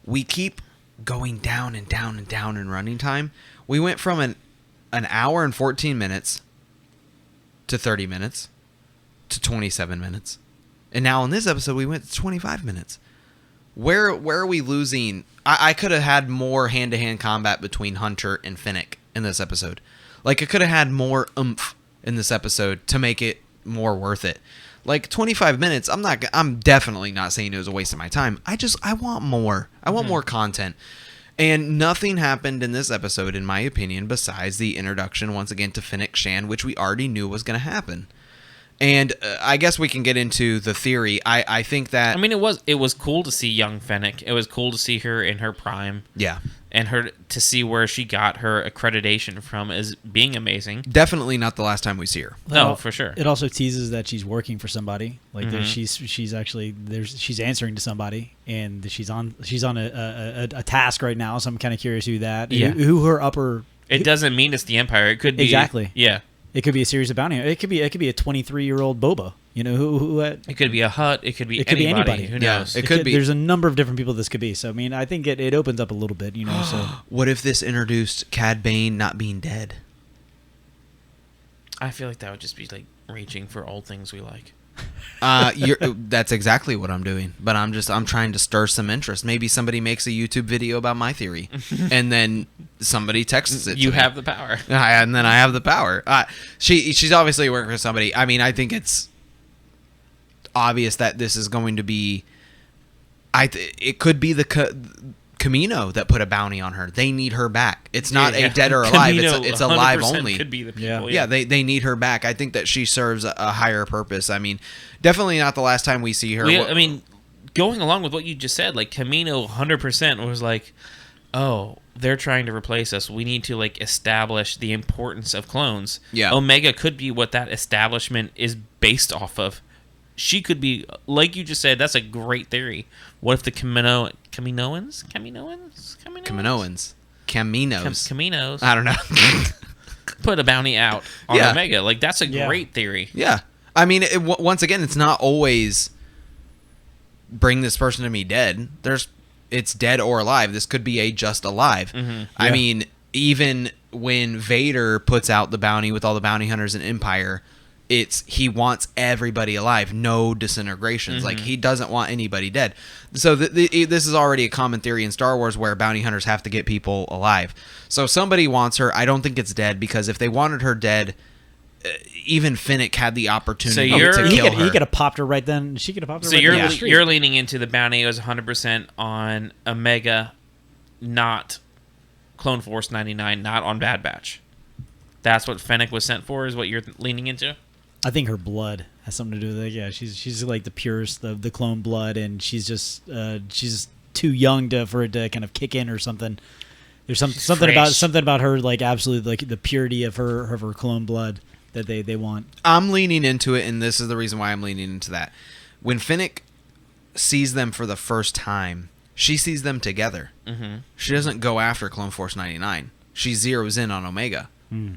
we keep going down and down and down in running time. We went from an hour and 14 minutes to 30 minutes to 27 minutes. And now in this episode, we went to 25 minutes. Where are we losing? I could have had more hand-to-hand combat between Hunter and Fennec in this episode. Like, I could have had more oomph in this episode to make it more worth it. Like, 25 minutes, I'm definitely not saying it was a waste of my time. I want more. I want more content. And nothing happened in this episode, in my opinion, besides the introduction, once again, to Fennec Shand, which we already knew was going to happen. And I guess we can get into the theory. I think that... I mean, it was cool to see young Fennec. It was cool to see her in her prime. Yeah. And her to see where she got her accreditation from as being amazing. Definitely not the last time we see her. No, for sure. It also teases that she's working for somebody. Like she's answering to somebody, and she's on a task right now. So I'm kind of curious who that. Yeah. Who her upper. It doesn't mean it's the Empire. It could be exactly. Yeah. It could be a series of bounty. It could be a 23-year-old Boba. You know who it could be a Hut. It could be anybody. Who Yeah, knows? it could be. There's a number of different people this could be. So I mean, I think it opens up a little bit. You know. So What if this introduced Cad Bane not being dead? I feel like that would just be like reaching for old things we like. That's exactly what I'm doing. But I'm trying to stir some interest. Maybe somebody makes a YouTube video about my theory, and then somebody texts it. You to have me. the power. And then I have the power. She's obviously working for somebody. I mean, I think it's obvious that this is going to be. It could be the Camino that put a bounty on her. They need her back. It's not a dead or alive. Camino It's alive 100% only. Could be the people. Yeah, they need her back. I think that she serves a higher purpose. I mean, definitely not the last time we see her. I mean, going along with what you just said, like Camino 100% was like, oh, they're trying to replace us. We need to like establish the importance of clones. Yeah. Omega could be what that establishment is based off of. She could be, like you just said, that's a great theory. What if the Caminos? I don't know. Put a bounty out on Yeah. Omega. Like, that's a great theory. Yeah. I mean, once again, it's not always bring this person to me dead. It's dead or alive. This could be a just alive. I mean, even when Vader puts out the bounty with all the bounty hunters in Empire, he wants everybody alive, no disintegrations. Like, he doesn't want anybody dead. So this is already a common theory in Star Wars where bounty hunters have to get people alive. So somebody wants her. I don't think it's dead, because if they wanted her dead, even Fennec had the opportunity to kill her. He could have popped her right then. She could have popped her. So right then. you're leaning into the bounty was 100% on Omega, not Clone Force 99, not on Bad Batch. That's what Fennec was sent for, is what you're leaning into? I think her blood has something to do with it. Yeah, she's like the purest of the clone blood, and she's just too young for it to kind of kick in or something. There's something about her, like, absolutely, like, the purity of her clone blood that they want. I'm leaning into it, and this is the reason why I'm leaning into that. When Fennec sees them for the first time, she sees them together. Mm-hmm. She doesn't go after Clone Force 99. She zeroes in on Omega.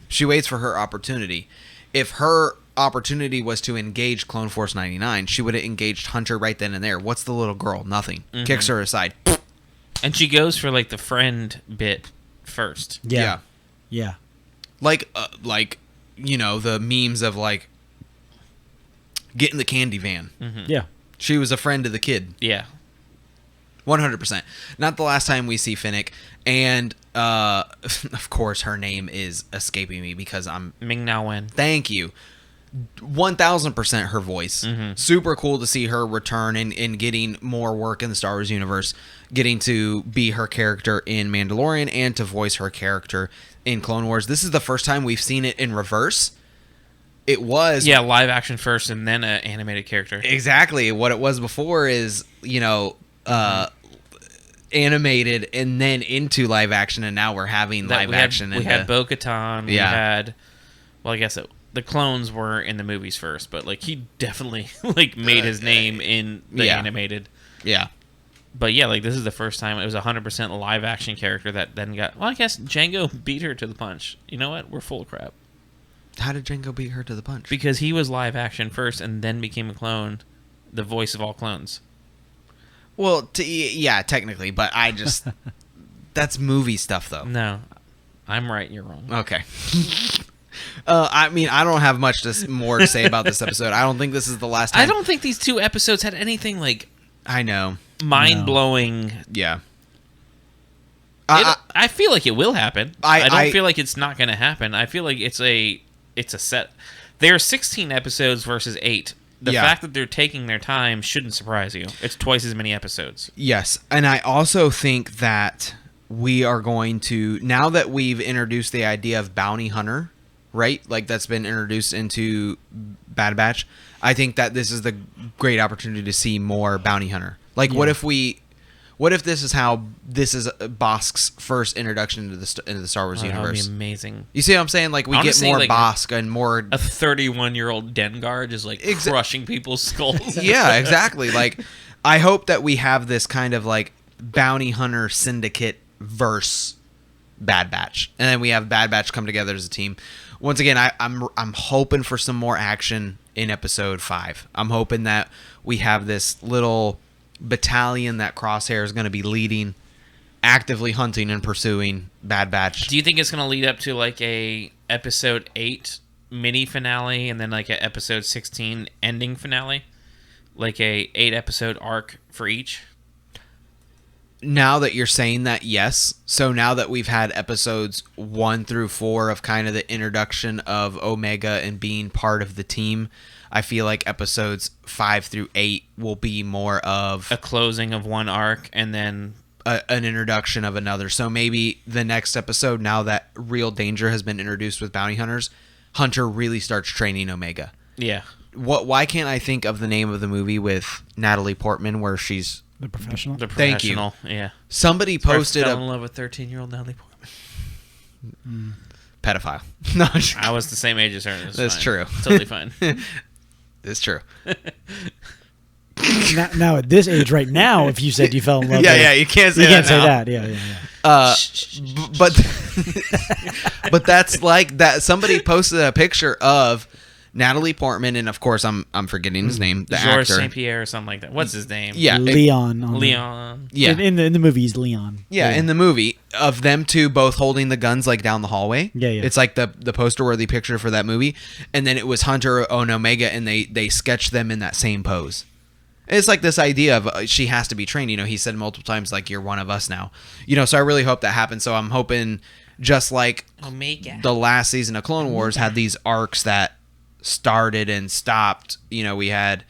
She waits for her opportunity. If her opportunity was to engage Clone Force 99, she would have engaged Hunter right then and there. What's the little girl? Nothing. Kicks her aside. And she goes for like the friend bit first. Yeah. Like you know, the memes of like get in the candy van. Yeah. She was a friend to the kid. Yeah. 100%. Not the last time we see Fennec. And, of course, her name is escaping me because I'm... Ming Na Wen. Thank you. 1,000% her voice. Super cool to see her return and getting more work in the Star Wars universe. Getting to be her character in Mandalorian and to voice her character in Clone Wars. This is the first time we've seen it in reverse. It was... Yeah, live action first and then an animated character. Exactly. What it was before is, you know... animated and then into live action, and now we're having live action. We had Bo-Katan. We Yeah. had, well, I guess the clones were in the movies first, but like he definitely like made his name in the animated. Yeah. But yeah, like this is the first time it was 100% live action character that then got. Well, I guess Django beat her to the punch. You know what? We're full of crap How did Django beat her to the punch? because he was live action first and then became a clone, the voice of all clones. Well, yeah, technically, but I just... that's movie stuff, though. No, I'm right. You're wrong. Okay. I mean, I don't have much more to say about this episode. I don't think this is the last time. I don't think these two episodes had anything like I know. mind-blowing. Yeah. I feel like it will happen. I don't I feel like it's not going to happen. I feel like it's a set. There are 16 episodes versus 8. The fact that they're taking their time shouldn't surprise you. It's twice as many episodes. Yes, and I also think that we are going to, now that we've introduced the idea of bounty hunter, right? Like that's been introduced into Bad Batch. I think that this is the great opportunity to see more bounty hunter. Like, what if this is Bosk's first introduction into the Star Wars universe? That would be amazing. You see what I'm saying? Like, we Honestly, get more like Bosk and more... A 31-year-old Dengar just, like, crushing people's skulls. Yeah, exactly. Like, I hope that we have this kind of, like, bounty hunter syndicate verse Bad Batch. And then we have Bad Batch come together as a team. Once again, I'm hoping for some more action in Episode 5. I'm hoping that we have this little... battalion that Crosshair is going to be leading, actively hunting and pursuing Bad Batch. Do you think it's going to lead up to like a episode 8 mini finale and then like a episode 16 ending finale, like a 8 episode arc for each? Now that you're saying that, yes. So now that we've had episodes 1 through 4 of kind of the introduction of Omega and being part of the team, I feel like episodes 5 through 8 will be more of a closing of one arc and then an introduction of another. So maybe the next episode, now that real danger has been introduced with bounty hunters, Hunter really starts training Omega. Yeah. Why can't I think of the name of the movie with Natalie Portman where she's The Professional? The Thank you. Professional, yeah. Somebody posted I fell in love with 13-year-old Natalie Portman. pedophile. No, I was the same age as her. That's fine. true. Totally fine. It's true. now at this age right now, if you said you fell in love with Yeah, you can't say you can't that say now. that. Yeah. But that's like that. Somebody posted a picture of Natalie Portman, and of course, I'm forgetting his name. The Georges actor. St. Pierre or something like that. What's his name? Yeah, Leon. Leon. Yeah, In the movie, he's Leon. yeah. In the movie, of them two both holding the guns like down the hallway. Yeah. It's like the poster-worthy picture for that movie, and then it was Hunter and Omega, and they sketched them in that same pose. It's like this idea of she has to be trained. You know, he said multiple times like you're one of us now. You know, so I really hope that happens. So I'm hoping just like Omega. the last season of Clone Wars had these arcs that started and stopped. You know, we had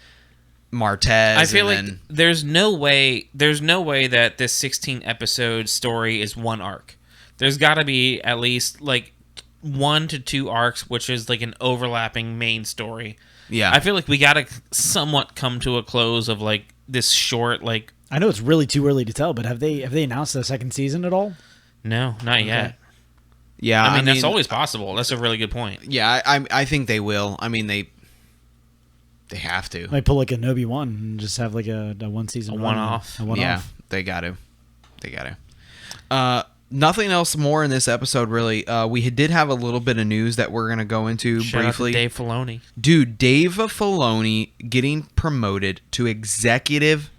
Martez. I feel and like there's no way that this 16 episode story is one arc. There's got to be at least like 1 to 2 arcs, which is like an overlapping main story. Yeah, I feel like we got to somewhat come to a close of like this short like. I know it's really too early to tell, but have they announced the second season at all? No, not yet. yeah. I mean, that's always possible. That's a really good point. Yeah, I think they will. I mean, They have to. Might pull like an Obi-Wan and just have like a one season, A one-off. Yeah, they got to. Nothing else more in this episode, really. We did have a little bit of news that we're going to go into Shout briefly. out to Dave Filoni. Dude, Dave Filoni getting promoted to executive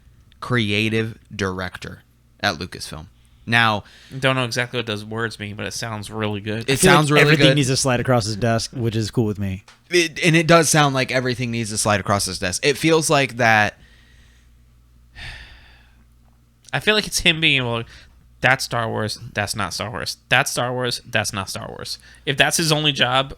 creative director at Lucasfilm. Now, Don't know exactly what those words mean, but it sounds really good. it sounds really everything good. needs to slide across his desk, which is cool with me. And it does sound like everything needs to slide across his desk. It feels like that. I feel like it's him being able to, that's Star Wars, that's not Star Wars. That's Star Wars, that's not Star Wars. If that's his only job,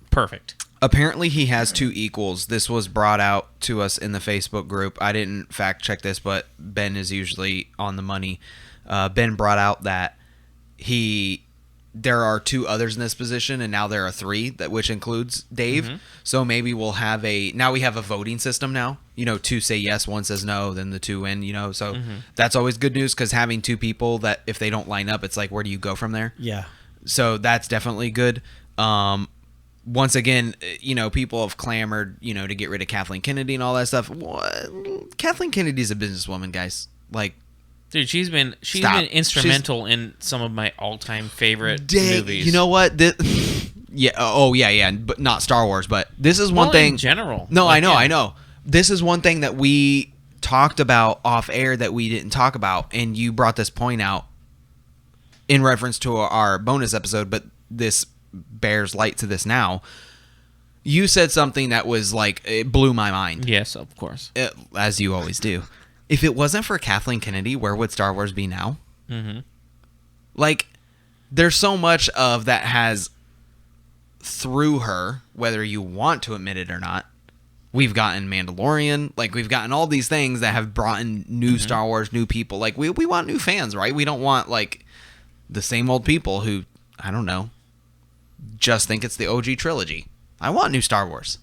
perfect. Apparently, he has two equals. This was brought out to us in the Facebook group. I didn't fact check this, but Ben is usually on the money. Ben brought out that there are two others in this position, and now there are three, which includes Dave. Mm-hmm. So maybe we'll have we have a voting system now. Two say yes, one says no, then the two win. So that's always good news, because having two people that if they don't line up, it's like, where do you go from there? Yeah. So that's definitely good. Once again, people have clamored, to get rid of Kathleen Kennedy and all that stuff. Kathleen Kennedy's a businesswoman, guys. Like, Dude, she's been instrumental in some of my all-time favorite movies. You know what? Yeah, but not Star Wars. But this is one thing in general. No, I know. This is one thing that we talked about off air that we didn't talk about, and you brought this point out in reference to our bonus episode. But this bears light to this now. You said something that was like, it blew my mind. Yes, of course. As you always do. If it wasn't for Kathleen Kennedy, where would Star Wars be now? Mm-hmm. Like, there's so much of that has, through her, whether you want to admit it or not. We've gotten Mandalorian. Like, we've gotten all these things that have brought in new Star Wars, new people. Like, we want new fans, right? We don't want, like, the same old people who, I don't know, just think it's the OG trilogy. I want new Star Wars.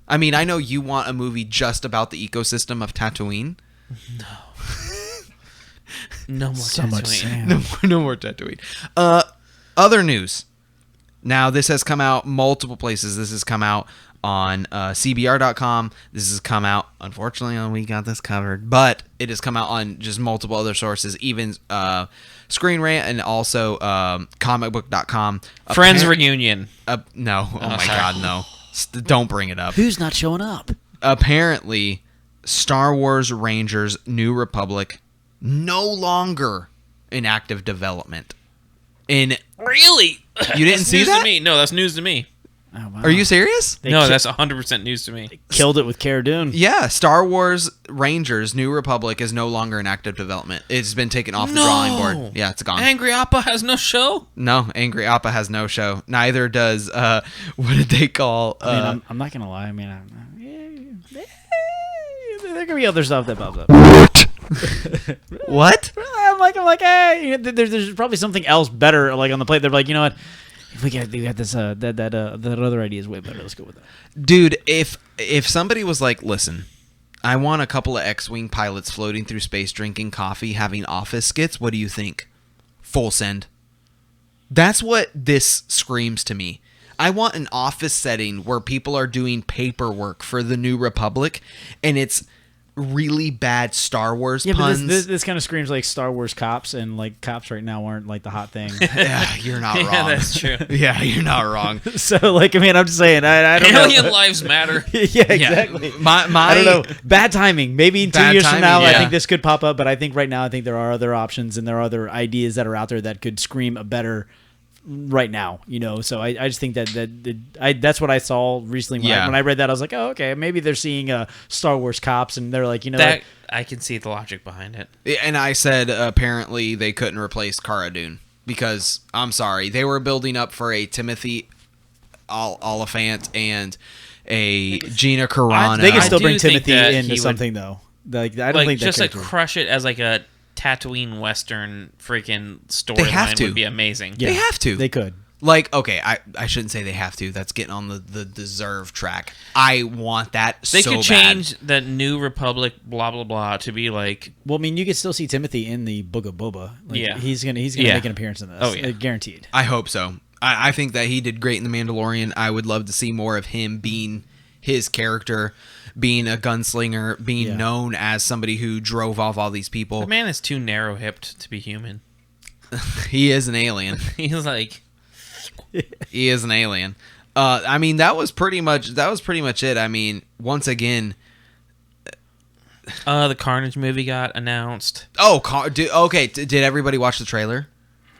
I mean, I know you want a movie just about the ecosystem of Tatooine. No more So much Tatooine. sand. No more Tatooine. Other news. Now, this has come out multiple places. This has come out on CBR.com. This has come out, unfortunately, we got this covered, but it has come out on just multiple other sources, even Screen Rant and also comicbook.com. Friends reunion. No. Oh, my sorry. God, no. Don't bring it up. Who's not showing up? Apparently, Star Wars Rangers New Republic no longer in active development. Really? You didn't That's see news that? To me. No, that's news to me. Oh, wow. Are you serious? No, that's 100% news to me. Killed it with Cara Dune. Yeah, Star Wars Rangers New Republic is no longer in active development. It's been taken off the drawing board. Yeah, it's gone. Angry Appa has no show? No, Angry Appa has no show. Neither does, what did they call? I mean, I'm not going to lie. I mean, there could be other stuff that pops up. What? I'm like, hey, there's probably something else better like on the plate. They're like, you know what? We got this that other idea is way better. Let's go with that. Dude, if somebody was like, listen, I want a couple of X-Wing pilots floating through space drinking coffee, having office skits, what do you think? Full send. That's what this screams to me. I want an office setting where people are doing paperwork for the New Republic, and it's really bad Star Wars puns. But this kind of screams like Star Wars cops, and like cops right now aren't like the hot thing. Yeah, you're not wrong. Yeah, that's true. Yeah, you're not wrong. So like, I mean, I'm just saying, I don't know. Alien lives matter. Yeah, exactly. My I don't know. Bad timing. Maybe in 2 Bad years from now, timing, I yeah. think this could pop up. But I think right now, I think there are other options and there are other ideas that are out there that could scream a better right now. So I just think that's what I saw recently when I read that. I was like, oh, okay, maybe they're seeing Star Wars cops and they're like, That I can see the logic behind it. And I said apparently they couldn't replace Cara Dune because, I'm sorry, they were building up for a Timothy Oliphant and a Gina Carano. they can still do bring think Timothy that into he would- something though. Like I don't think that just like character- crush it as like a Tatooine Western freaking They have storyline to. would be amazing. Yeah, They have to. They could. Like, okay, I shouldn't say they have to. That's getting on the deserve track. I want that They so could bad. change the New Republic blah blah blah to be like Well, I mean, you could still see Timothy in the Book of Boba. Like, Yeah. he's gonna Yeah. make an appearance in this. Oh, yeah. Guaranteed. I hope so. I think that he did great in The Mandalorian. I would love to see more of him being his character being a gunslinger, being known as somebody who drove off all these people. The man is too narrow-hipped to be human. He is an alien. He's like... He is an alien. I mean, that was pretty much it. I mean, once again... the Carnage movie got announced. Oh, okay. Did everybody watch the trailer?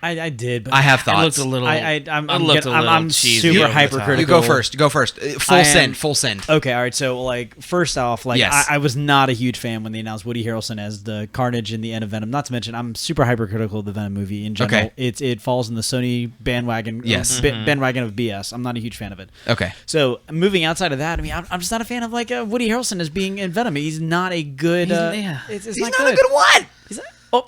I did, but I have thoughts. It looked a little. I'm cheesy. super hypercritical. You go first. Full send. Okay, all right. So, like, first off, like, Yes. I was not a huge fan when they announced Woody Harrelson as the Carnage in the end of Venom. Not to mention, I'm super hypercritical of the Venom movie in general. Okay. It falls in the Sony bandwagon. Yes. Bandwagon of BS. I'm not a huge fan of it. Okay. So, moving outside of that, I mean, I'm just not a fan of like Woody Harrelson as being in Venom. He's not a good. It's He's not not good. a good what?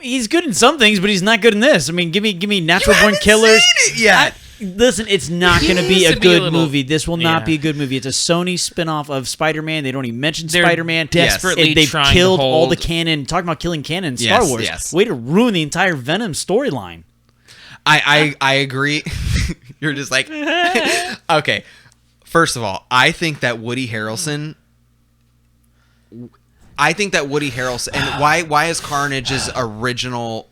He's good in some things, but he's not good in this. I mean, give me Natural Born haven't Killers. seen it yet. Listen, it's not He going to be needs a to be a good little- movie. This will not Yeah. be a good movie. It's a Sony spin-off of Spider-Man. They don't even mention They're Spider-Man. desperately And they've trying to killed all hold- the canon. Talking about killing canon in Star Yes, Wars. yes. Way to ruin the entire Venom storyline. I agree. You're just like, okay. First of all, I think that Woody Harrelson. And why is Carnage's original?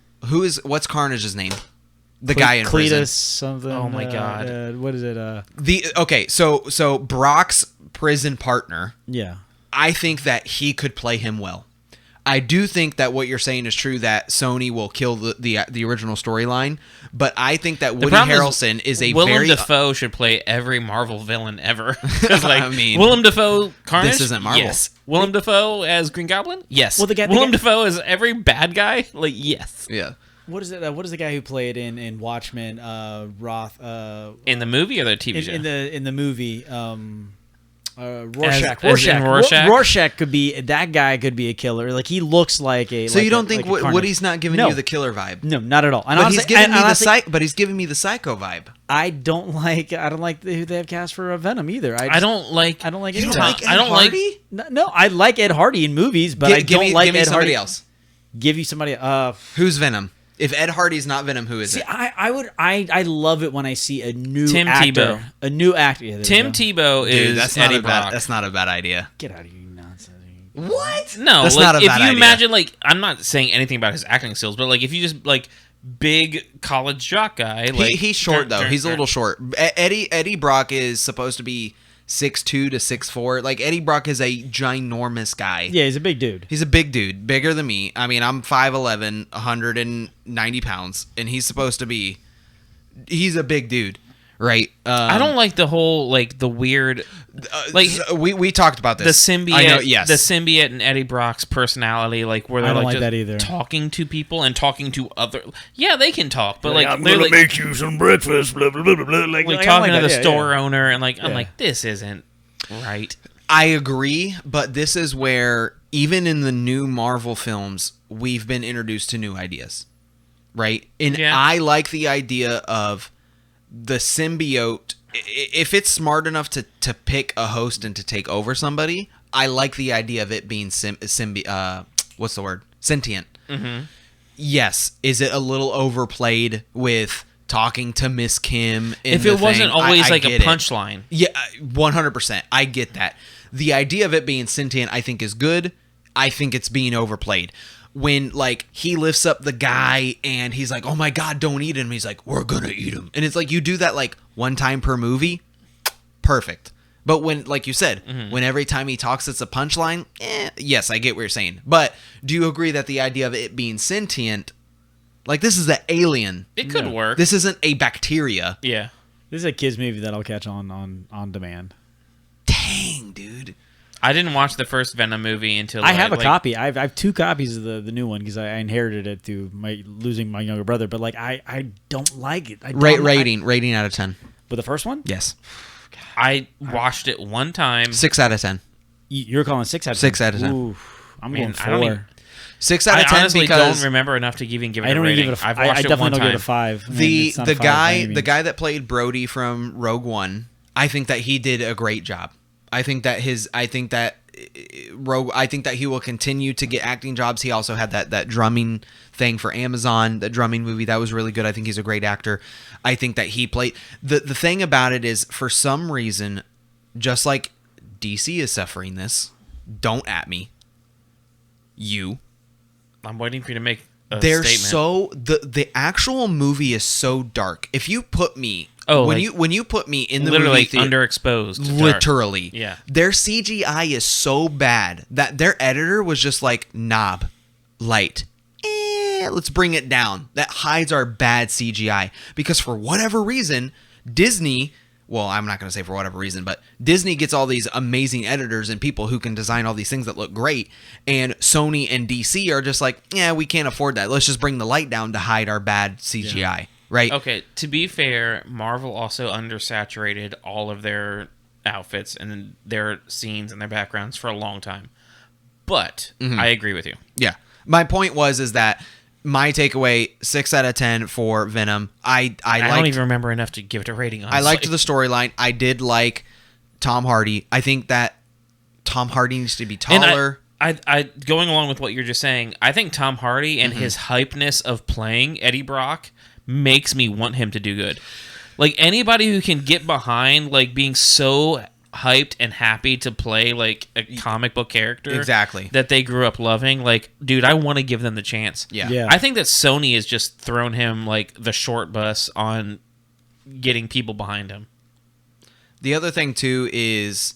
What's Carnage's name? The guy in Cletus prison. something. Oh my God. What is it? So Brock's prison partner. Yeah. I think that he could play him well. I do think that what you're saying is true, that Sony will kill the original storyline, but I think that Woody Harrelson is a Willem very Dafoe should play every Marvel villain ever. 'Cause, like, I mean, Willem Dafoe Carnage. this isn't Marvel. Yes. Willem Dafoe as Green Goblin. Yes. Well, Willem Dafoe as every bad guy. Like, yes. yeah. What is it? What is the guy who played in Watchmen? Roth. In the movie or the TV show? In the movie. Rorschach. Rorschach. As in Rorschach? Rorschach could be that guy. Could be a killer. Like he looks like a. So like you don't a, think like a Carnage. Woody's not giving No. you the killer vibe? No, not at all. And But honestly, he's giving me honestly, but he's giving me the psycho vibe. I don't like who they have cast for Venom either. I don't like. I don't like. You any don't of that. like Ed I don't Hardy? No, I like Ed Hardy in movies, but I Give don't me like Ed somebody Hardy. else. Give you somebody. Who's Venom? If Ed Hardy's not Venom, who is See, it? I love it when I see a new Tim actor. Tebow. A new actor. Yeah, there Tim you go. Tebow Dude, is that's Eddie not a bad. Brock. That's not a bad idea. Get out of here, you nonsense. What? No, That's like, not a if bad you idea. imagine, like, I'm not saying anything about his acting skills, but like, if you just like big college jock guy, like He's short though. He's a little short. Eddie Brock is supposed to be 6'2" to 6'4". Like Eddie Brock is a ginormous guy. Yeah, he's a big dude. He's a big dude, bigger than me. I mean, I'm 5'11", 190 pounds, and he's supposed to be. He's a big dude, right? I don't like the whole like the weird, like we talked about the this. symbiote. I know, yes. The symbiote and Eddie Brock's personality, like where they're I don't like, like just that either. talking to people and talking to other. Yeah, they can talk, but like I'm they're gonna like, make you some breakfast, blah blah blah blah. blah. like I don't talking like to that, the yeah, store owner, and like I'm Yeah. like, this isn't right. I agree, but this is where even in the new Marvel films, we've been introduced to new ideas, right? And Yeah. I like the idea of the symbiote. If it's smart enough to pick a host and to take over somebody, I like the idea of it being what's the word? Sentient. Mm-hmm. Yes. Is it a little overplayed with talking to Miss Kim? If it wasn't always like a get it. punchline. Yeah, 100%. I get that. The idea of it being sentient, I think, is good. I think it's being overplayed. When, like, he lifts up the guy and he's like, oh my God, don't eat him. He's like, we're going to eat him. And it's like, you do that, like, one time per movie. Perfect. But when, like you said, when every time he talks, it's a punchline. Yes, I get what you're saying. But do you agree that the idea of it being sentient, like, this is an alien. It could work. This isn't a bacteria. Yeah. This is a kids movie that I'll catch on demand. Dang, dude. I didn't watch the first Venom movie until I have a like, copy. I have 2 copies of the new one because I inherited it through losing my younger brother. But like I don't like it. I don't, Rating out of 10. But the first one, Yes. I watched it one time. 6 out of 10. You're calling 6 out of 10. 6 out of 10. Ooh, I'm Man, going I don't 4. even- 6 out I of 10 honestly because don't remember enough to even give it I a don't even rating. give it a. I've I watched it definitely one don't give time. it a 5. I mean, the it's not a 5 by any means. guy that played Brody from Rogue One, I think that he did a great job. I think that he will continue to get acting jobs. He also had that drumming thing for Amazon, the drumming movie that was really good. I think he's a great actor. I think that he played the thing about it is, for some reason, just like DC is suffering this. Don't at me. I'm waiting for you to make a They're statement. so the actual movie is so dark. If you put me when you put me in the literally movie theater, underexposed, to dark. literally, Yeah. their CGI is so bad that their editor was just like knob, light, let's bring it down. That hides our bad CGI because for whatever reason, Disney. Well, I'm not going to say for whatever reason, but Disney gets all these amazing editors and people who can design all these things that look great. And Sony and DC are just like, yeah, we can't afford that. Let's just bring the light down to hide our bad CGI, right? Okay, to be fair, Marvel also undersaturated all of their outfits and their scenes and their backgrounds for a long time. But I agree with you. Yeah. My point is that my takeaway, 6 out of 10 for Venom. I don't even remember enough to give it a rating. Honestly. I liked the storyline. I did like Tom Hardy. I think that Tom Hardy needs to be taller. And I going along with what you're just saying, I think Tom Hardy and his hypeness of playing Eddie Brock makes me want him to do good. Like anybody who can get behind like being so hyped and happy to play like a comic book character Exactly. that they grew up loving, like, dude, I want to give them the chance. Yeah. I think that Sony has just thrown him like the short bus on getting people behind him. The other thing too is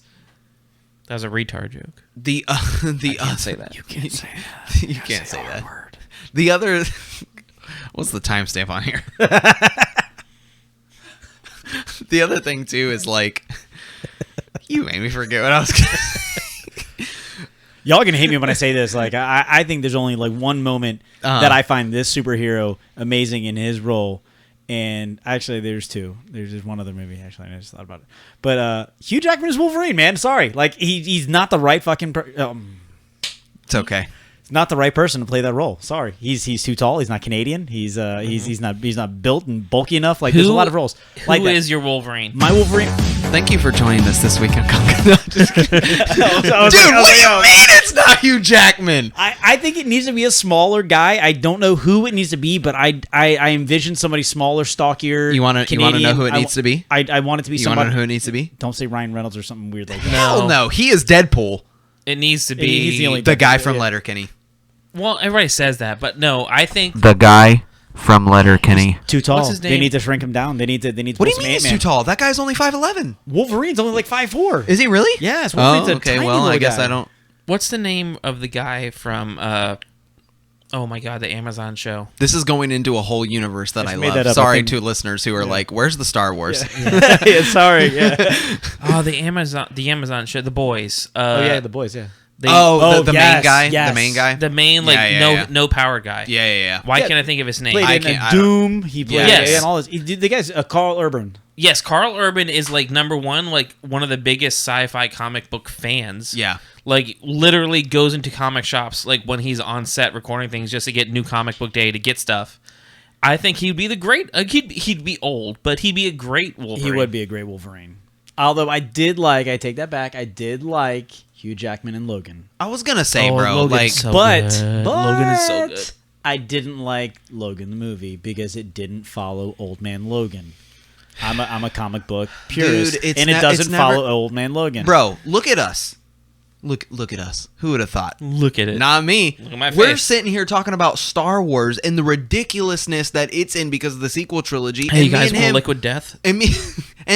That was a retard joke. the I can't say that. You can't say that. you can't say that. Word. The other what's the timestamp on here? The other thing too is like you made me forget what I was gonna say. Y'all can hate me when I say this. Like, I think there's only like one moment that I find this superhero amazing in his role, and actually, there's two. There's just one other movie. Actually, I just thought about it. But Hugh Jackman is Wolverine, man. Sorry, like he's not the right fucking. It's okay. Not the right person to play that role. Sorry, he's too tall. He's not Canadian. He's not built and bulky enough. Like there's a lot of roles. Who is your Wolverine? My Wolverine? Thank you for joining us this week on KonKon's. Dude, what do you mean it's not Hugh Jackman? I think it needs to be a smaller guy. I don't know who it needs to be, but I envision somebody smaller, stockier. You want to know who it needs to be? I want it to be You somebody. want to know who it needs to be? Don't say Ryan Reynolds or something weird like that. Hell no, he is Deadpool. It needs to be He's the only The guy Deadpool, from yeah. Letterkenny. Well, everybody says that, but no, I think The guy from Letterkenny. Too tall. What's his They name? need to shrink him down. They need to. What do you put some mean he's Ant-Man. too tall? That guy's only 5'11". Wolverine's only like 5'4". Is he really? Yes. Wolverine's Oh, a okay. tiny Well, I little guess guy. I don't. what's the name of the guy from oh my god, the Amazon show? This is going into a whole universe that Just I made love. that up, I Sorry think. to listeners who are like, "Where's the Star Wars?" Yeah, sorry. Yeah. Oh, the Amazon show, The Boys. Oh yeah, the boys. Yeah. They, the yes, main guy. yes. The main guy. the main like Yeah. no power guy. Yeah. Why Yeah. can't I think of his name? Played I in can't- I Doom. He played Yes. and all this. The guy's Carl Urban. Yes, Carl Urban is like number one, like one of the biggest sci-fi comic book fans. Yeah. Like literally goes into comic shops like when he's on set recording things just to get new comic book day to get stuff. I think he'd be the great. He'd be old, but he'd be a great Wolverine. He would be a great Wolverine. Although I take that back. I did like Hugh Jackman and Logan. I was gonna say, Oh, bro. Logan's Like, so but good. Logan is so good. I didn't like Logan the movie because it didn't follow Old Man Logan. I'm a comic book purist, Dude, it's and it ne- doesn't it's never- follow Old Man Logan. bro, look at us. Look at us. Who would have thought? Look at it. Not me. Look at my We're face. sitting here talking about Star Wars and the ridiculousness that it's in because of the sequel trilogy. Hey, and you guys me and want him, Liquid Death? and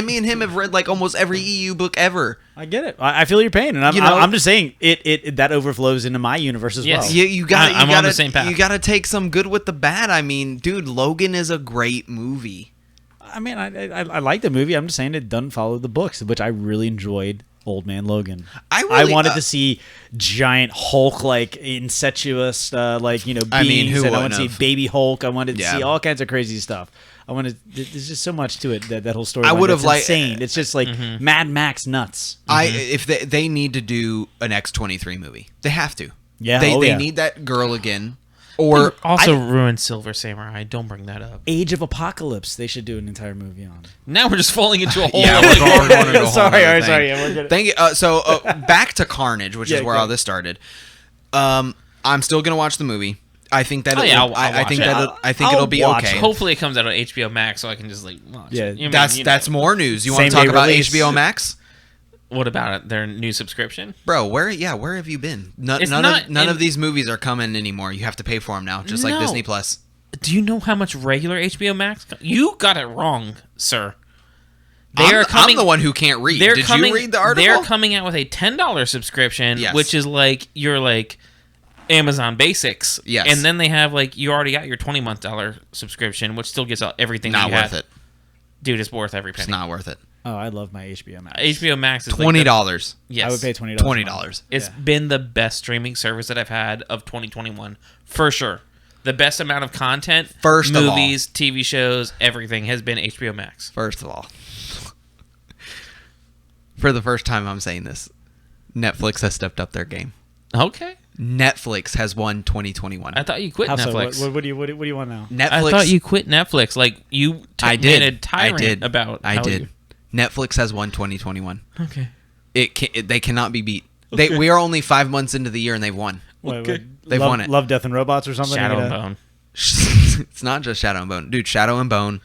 me and him have read like almost every EU book ever. I get it. I feel your pain, and I'm just saying it that overflows into my universe as Yes. well. You got. I'm on the same path. You got to take some good with the bad. I mean, dude, Logan is a great movie. I mean, I like the movie. I'm just saying it doesn't follow the books, which I really enjoyed. Old Man Logan. I wanted to see giant Hulk, like incestuous, beings. I mean, who and I wanted wouldn't to see have? Baby Hulk. I wanted to Yeah. see all kinds of crazy stuff. There's just so much to it that whole story. I would have liked- insane. It's just like Mad Max nuts. If they need to do an X-23 movie, they have to. Yeah, they need that girl again. Or Also ruined Silver Samurai. Don't bring that up. Age of Apocalypse. They should do an entire movie on. Now we're just falling into a hole. yeah, we're going into a whole Sorry, nother all right, thing. sorry, yeah, we're good. Thank you. So back to Carnage, which is Yeah, where go all this started. I'm still gonna watch the movie. I think that Oh, yeah, I'll I watch think it. that I think I'll it'll be watch okay. it. Hopefully it comes out on HBO Max so I can just like watch Yeah, it. You know, That's more news. You want Same to talk day about release. HBO Max? What about it? Their new subscription? Bro, where have you been? None of these movies are coming anymore. You have to pay for them now, just like Disney Plus. Do you know how much regular HBO Max? You got it wrong, sir. I'm the one who can't read. Did you read the article? They're coming out with a $10 subscription, which is like your Amazon Basics. Yes. And then they have you already got your $20 subscription, which still gets everything. Not worth it. Dude, it's worth every penny. It's not worth it. Oh, I love my HBO Max. HBO Max is $20. Yes. I would pay $20. $20. It's been the best streaming service that I've had of 2021. For sure. The best amount of content, movies, TV shows, everything has been HBO Max. First of all. For the first time I'm saying this, Netflix has stepped up their game. Okay. Netflix has won 2021. I thought you quit Netflix. So? What do you want now? Netflix. I thought you quit Netflix. You made a tyrant about I did. Netflix has won 2021. Okay. They cannot be beat. We are only 5 months into the year and they've won. Okay. They've won it. Love, Death, and Robots or something? Shadow and Bone. It's not just Shadow and Bone. Dude, Shadow and Bone,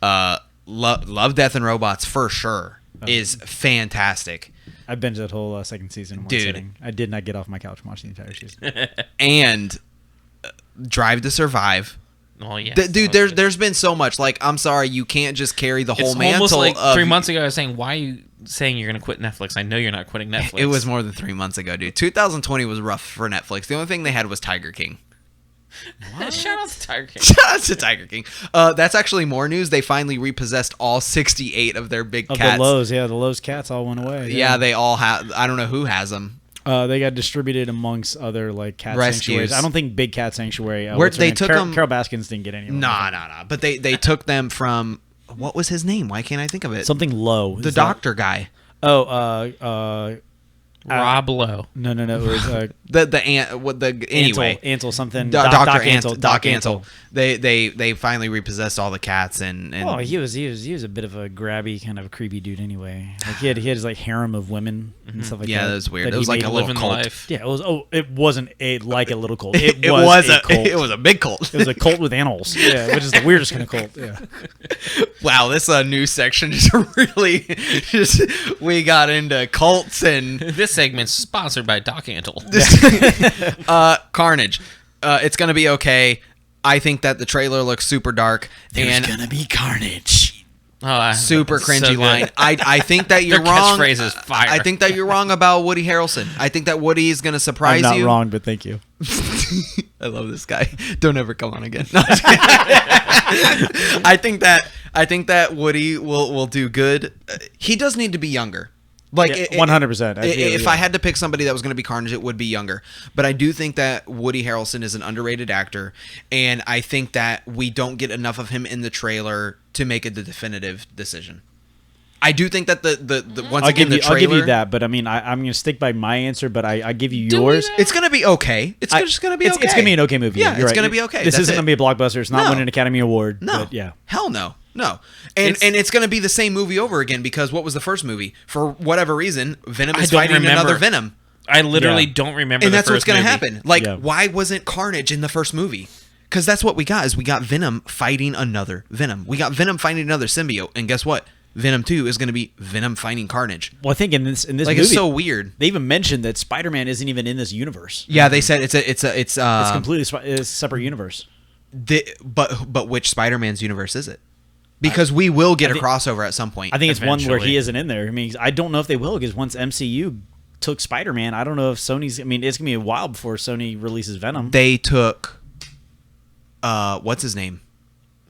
Love, Death, and Robots for sure is fantastic. I binged that whole second season in one sitting. I did not get off my couch and watch the entire season. And Drive to Survive. Oh, yeah. Dude, there's been so much. I'm sorry, you can't just carry the whole mantle. Almost like 3 months ago, I was saying, why are you saying you're going to quit Netflix? I know you're not quitting Netflix. It was more than 3 months ago, dude. 2020 was rough for Netflix. The only thing they had was Tiger King. Shout out to Tiger King. Shout out to Tiger King. That's actually more news. They finally repossessed all 68 of their big cats. The Lowe's, the Lowe's cats all went away. Yeah, they all have. I don't know who has them. They got distributed amongst other cat sanctuaries. I don't think Big Cat Sanctuary. Where they took them. Carol Baskins didn't get any. Nah. But they took them from. What was his name? Why can't I think of it? Something Lowe. The doctor guy. Oh, Rob Lowe. No. It was anyway. Ansel something. Dr. Ansel. Doc Ansel. They finally repossessed all the cats and. Oh, he was a bit of a grabby kind of creepy dude anyway. He had his harem of women and stuff like that. Yeah, that was weird. It was like a little cult. Life. Yeah, it was. Oh, it wasn't like a little cult. It was a cult. It was a big cult. It was a cult with animals. Yeah, which is the weirdest kind of cult. Yeah. Wow, this news section we got into cults and this segment's sponsored by Doc Ansel. Carnage. It's gonna be okay. I think that the trailer looks super dark. There's gonna be carnage. Oh, super cringy line. I think that you're Their wrong. Catchphrase is fire. I think that you're wrong about Woody Harrelson. I think that Woody is gonna surprise you. I'm not wrong, but thank you. I love this guy. Don't ever come on again. No, I think that Woody will do good. He does need to be younger. 100%. If I had to pick somebody that was going to be Carnage, it would be younger. But I do think that Woody Harrelson is an underrated actor, and I think that we don't get enough of him in the trailer to make a definitive decision. I do think that the I'll give you that, but I mean, I'm going to stick by my answer, but I give you yours. It's going to be okay. It's just going to be okay. It's going to be an okay movie. Yeah, it's going to be okay. This isn't going to be a blockbuster. It's not winning an Academy Award. No. But yeah. Hell no. No. And it's going to be the same movie over again because what was the first movie? For whatever reason, Venom is fighting another Venom. I literally don't remember and the that's first what's going to movie. happen. Why wasn't Carnage in the first movie? Because that's what we got we got Venom fighting another Venom. We got Venom fighting another symbiote. And guess what? Venom 2 is going to be Venom fighting Carnage. Well, I think in this movie, it's so weird. They even mentioned that Spider-Man isn't even in this universe. Yeah, they said it's completely a separate universe. But which Spider-Man's universe is it? Because we will get a crossover at some point. I think it's one where he isn't in there. I mean, I don't know if they will because once MCU took Spider-Man, I don't know if Sony's. I mean, it's gonna be a while before Sony releases Venom. They took, what's his name?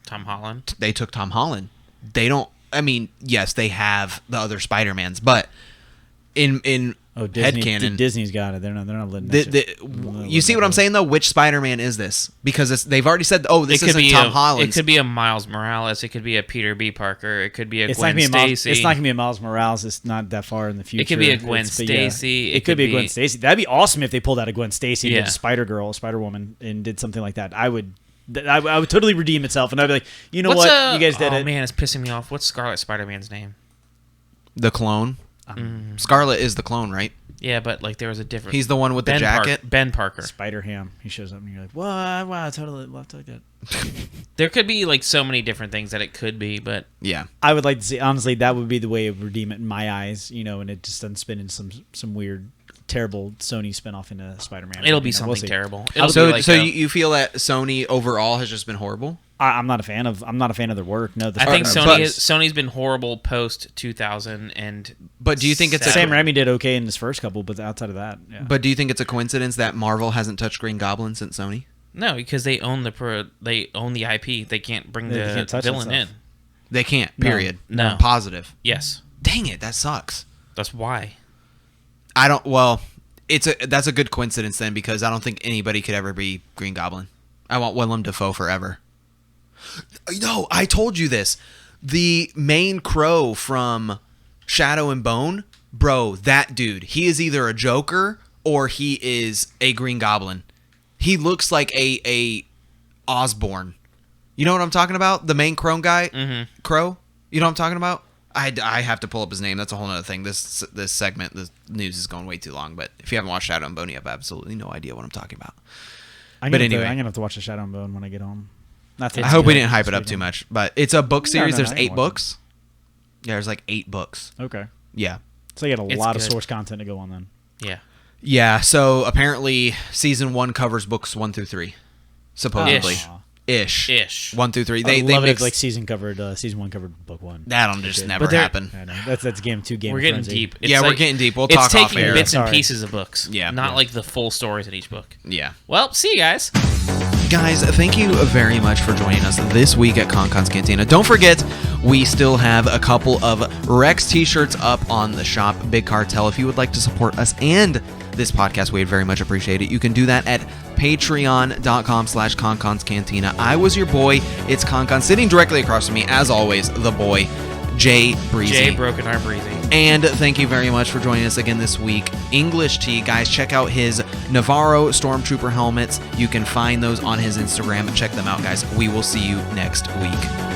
Tom Holland. They took Tom Holland. They don't. I mean, yes, they have the other Spider-Mans, but in headcanon, Disney's got it. They're not letting that you see what I'm saying though? Which Spider-Man is this? Because they've already said, this isn't Tom Holland. It could be a Miles Morales. It could be a Peter B. Parker. It could be a Gwen Stacy. It's not gonna be a Miles Morales. It's not that far in the future. It could be a Gwen Stacy. It could be a Gwen Stacy. That'd be awesome if they pulled out a Gwen Stacy, did a Spider-Girl, Spider-Woman, and did something like that. I would totally redeem itself, and I'd be like, you know what, you guys did it. Oh man, it's pissing me off. What's Scarlet Spider-Man's name? The clone. Scarlet is the clone, right? Yeah, but like there was a different. He's the one with the jacket. Ben Parker. Spider Ham. He shows up and you're like, what? Wow, totally left like that. There could be like so many different things that it could be, but Yeah. I would like to see, honestly, that would be the way of redeem it in my eyes, and it just doesn't spin in some weird, terrible Sony spinoff into Spider-Man. it'll be We'll something see. terrible. It'll So, be like so you feel that Sony overall has just been horrible? I'm not a fan of their work. No, I think But- Sony's been horrible post 2000 and. But do you think it's a Sam Raimi did okay in his first couple, but outside of that, yeah. But do you think it's a coincidence that Marvel hasn't touched Green Goblin since Sony? No, because they own the IP. They can't bring They the can't touch that villain stuff. in. They can't. Period. No. Positive. Yes, Dang it, that sucks. that's why. I don't. Well, that's a good coincidence then, because I don't think anybody could ever be Green Goblin. I want Willem Dafoe forever. No, I told you this. The main crow from Shadow and Bone, bro, that dude, he is either a Joker or he is a Green Goblin. He looks like a Osborn. You know what I'm talking about? The main crow guy? Mm-hmm. Crow? You know what I'm talking about? I have to pull up his name. That's a whole other thing. This segment, the news is going way too long. But if you haven't watched Shadow and Bone, you have absolutely no idea what I'm talking about. I'm but gonna anyway. I'm going to have to watch the Shadow and Bone when I get home. Not I hope we good. didn't hype it up too much. But it's a book series. no, There's I 8 can watch books. Yeah, there's like 8 books. Okay. Yeah. So you got a It's lot of good. source content to go on then. Yeah. Yeah, so apparently season 1 covers books 1 through 3. Supposedly. Ish. 1 through 3. They They love it mix, if like season 1 covered book 1. that'll just never But they're- happen. I know. That's Game of We're getting Thrones. deep. Yeah, we're getting deep. We'll talk It's off taking air. bits and Sorry. pieces of books. Yeah. Not Yeah. like the full stories in each book. Yeah. Well, see you guys. Guys, thank you very much for joining us this week at KonKon's Cantina. Don't forget, we still have a couple of Rex t-shirts up on the shop, Big Cartel. If you would like to support us and this podcast, we'd very much appreciate it. You can do that at patreon.com/KonKon's I was your boy, it's KonKon. Sitting directly across from me, as always, the boy, Jay Breezy. Jay Broken Arm Breezy. And thank you very much for joining us again this week. English Tea, guys, check out his Navarro Stormtrooper helmets. You can find those on his Instagram. Check them out, guys. We will see you next week.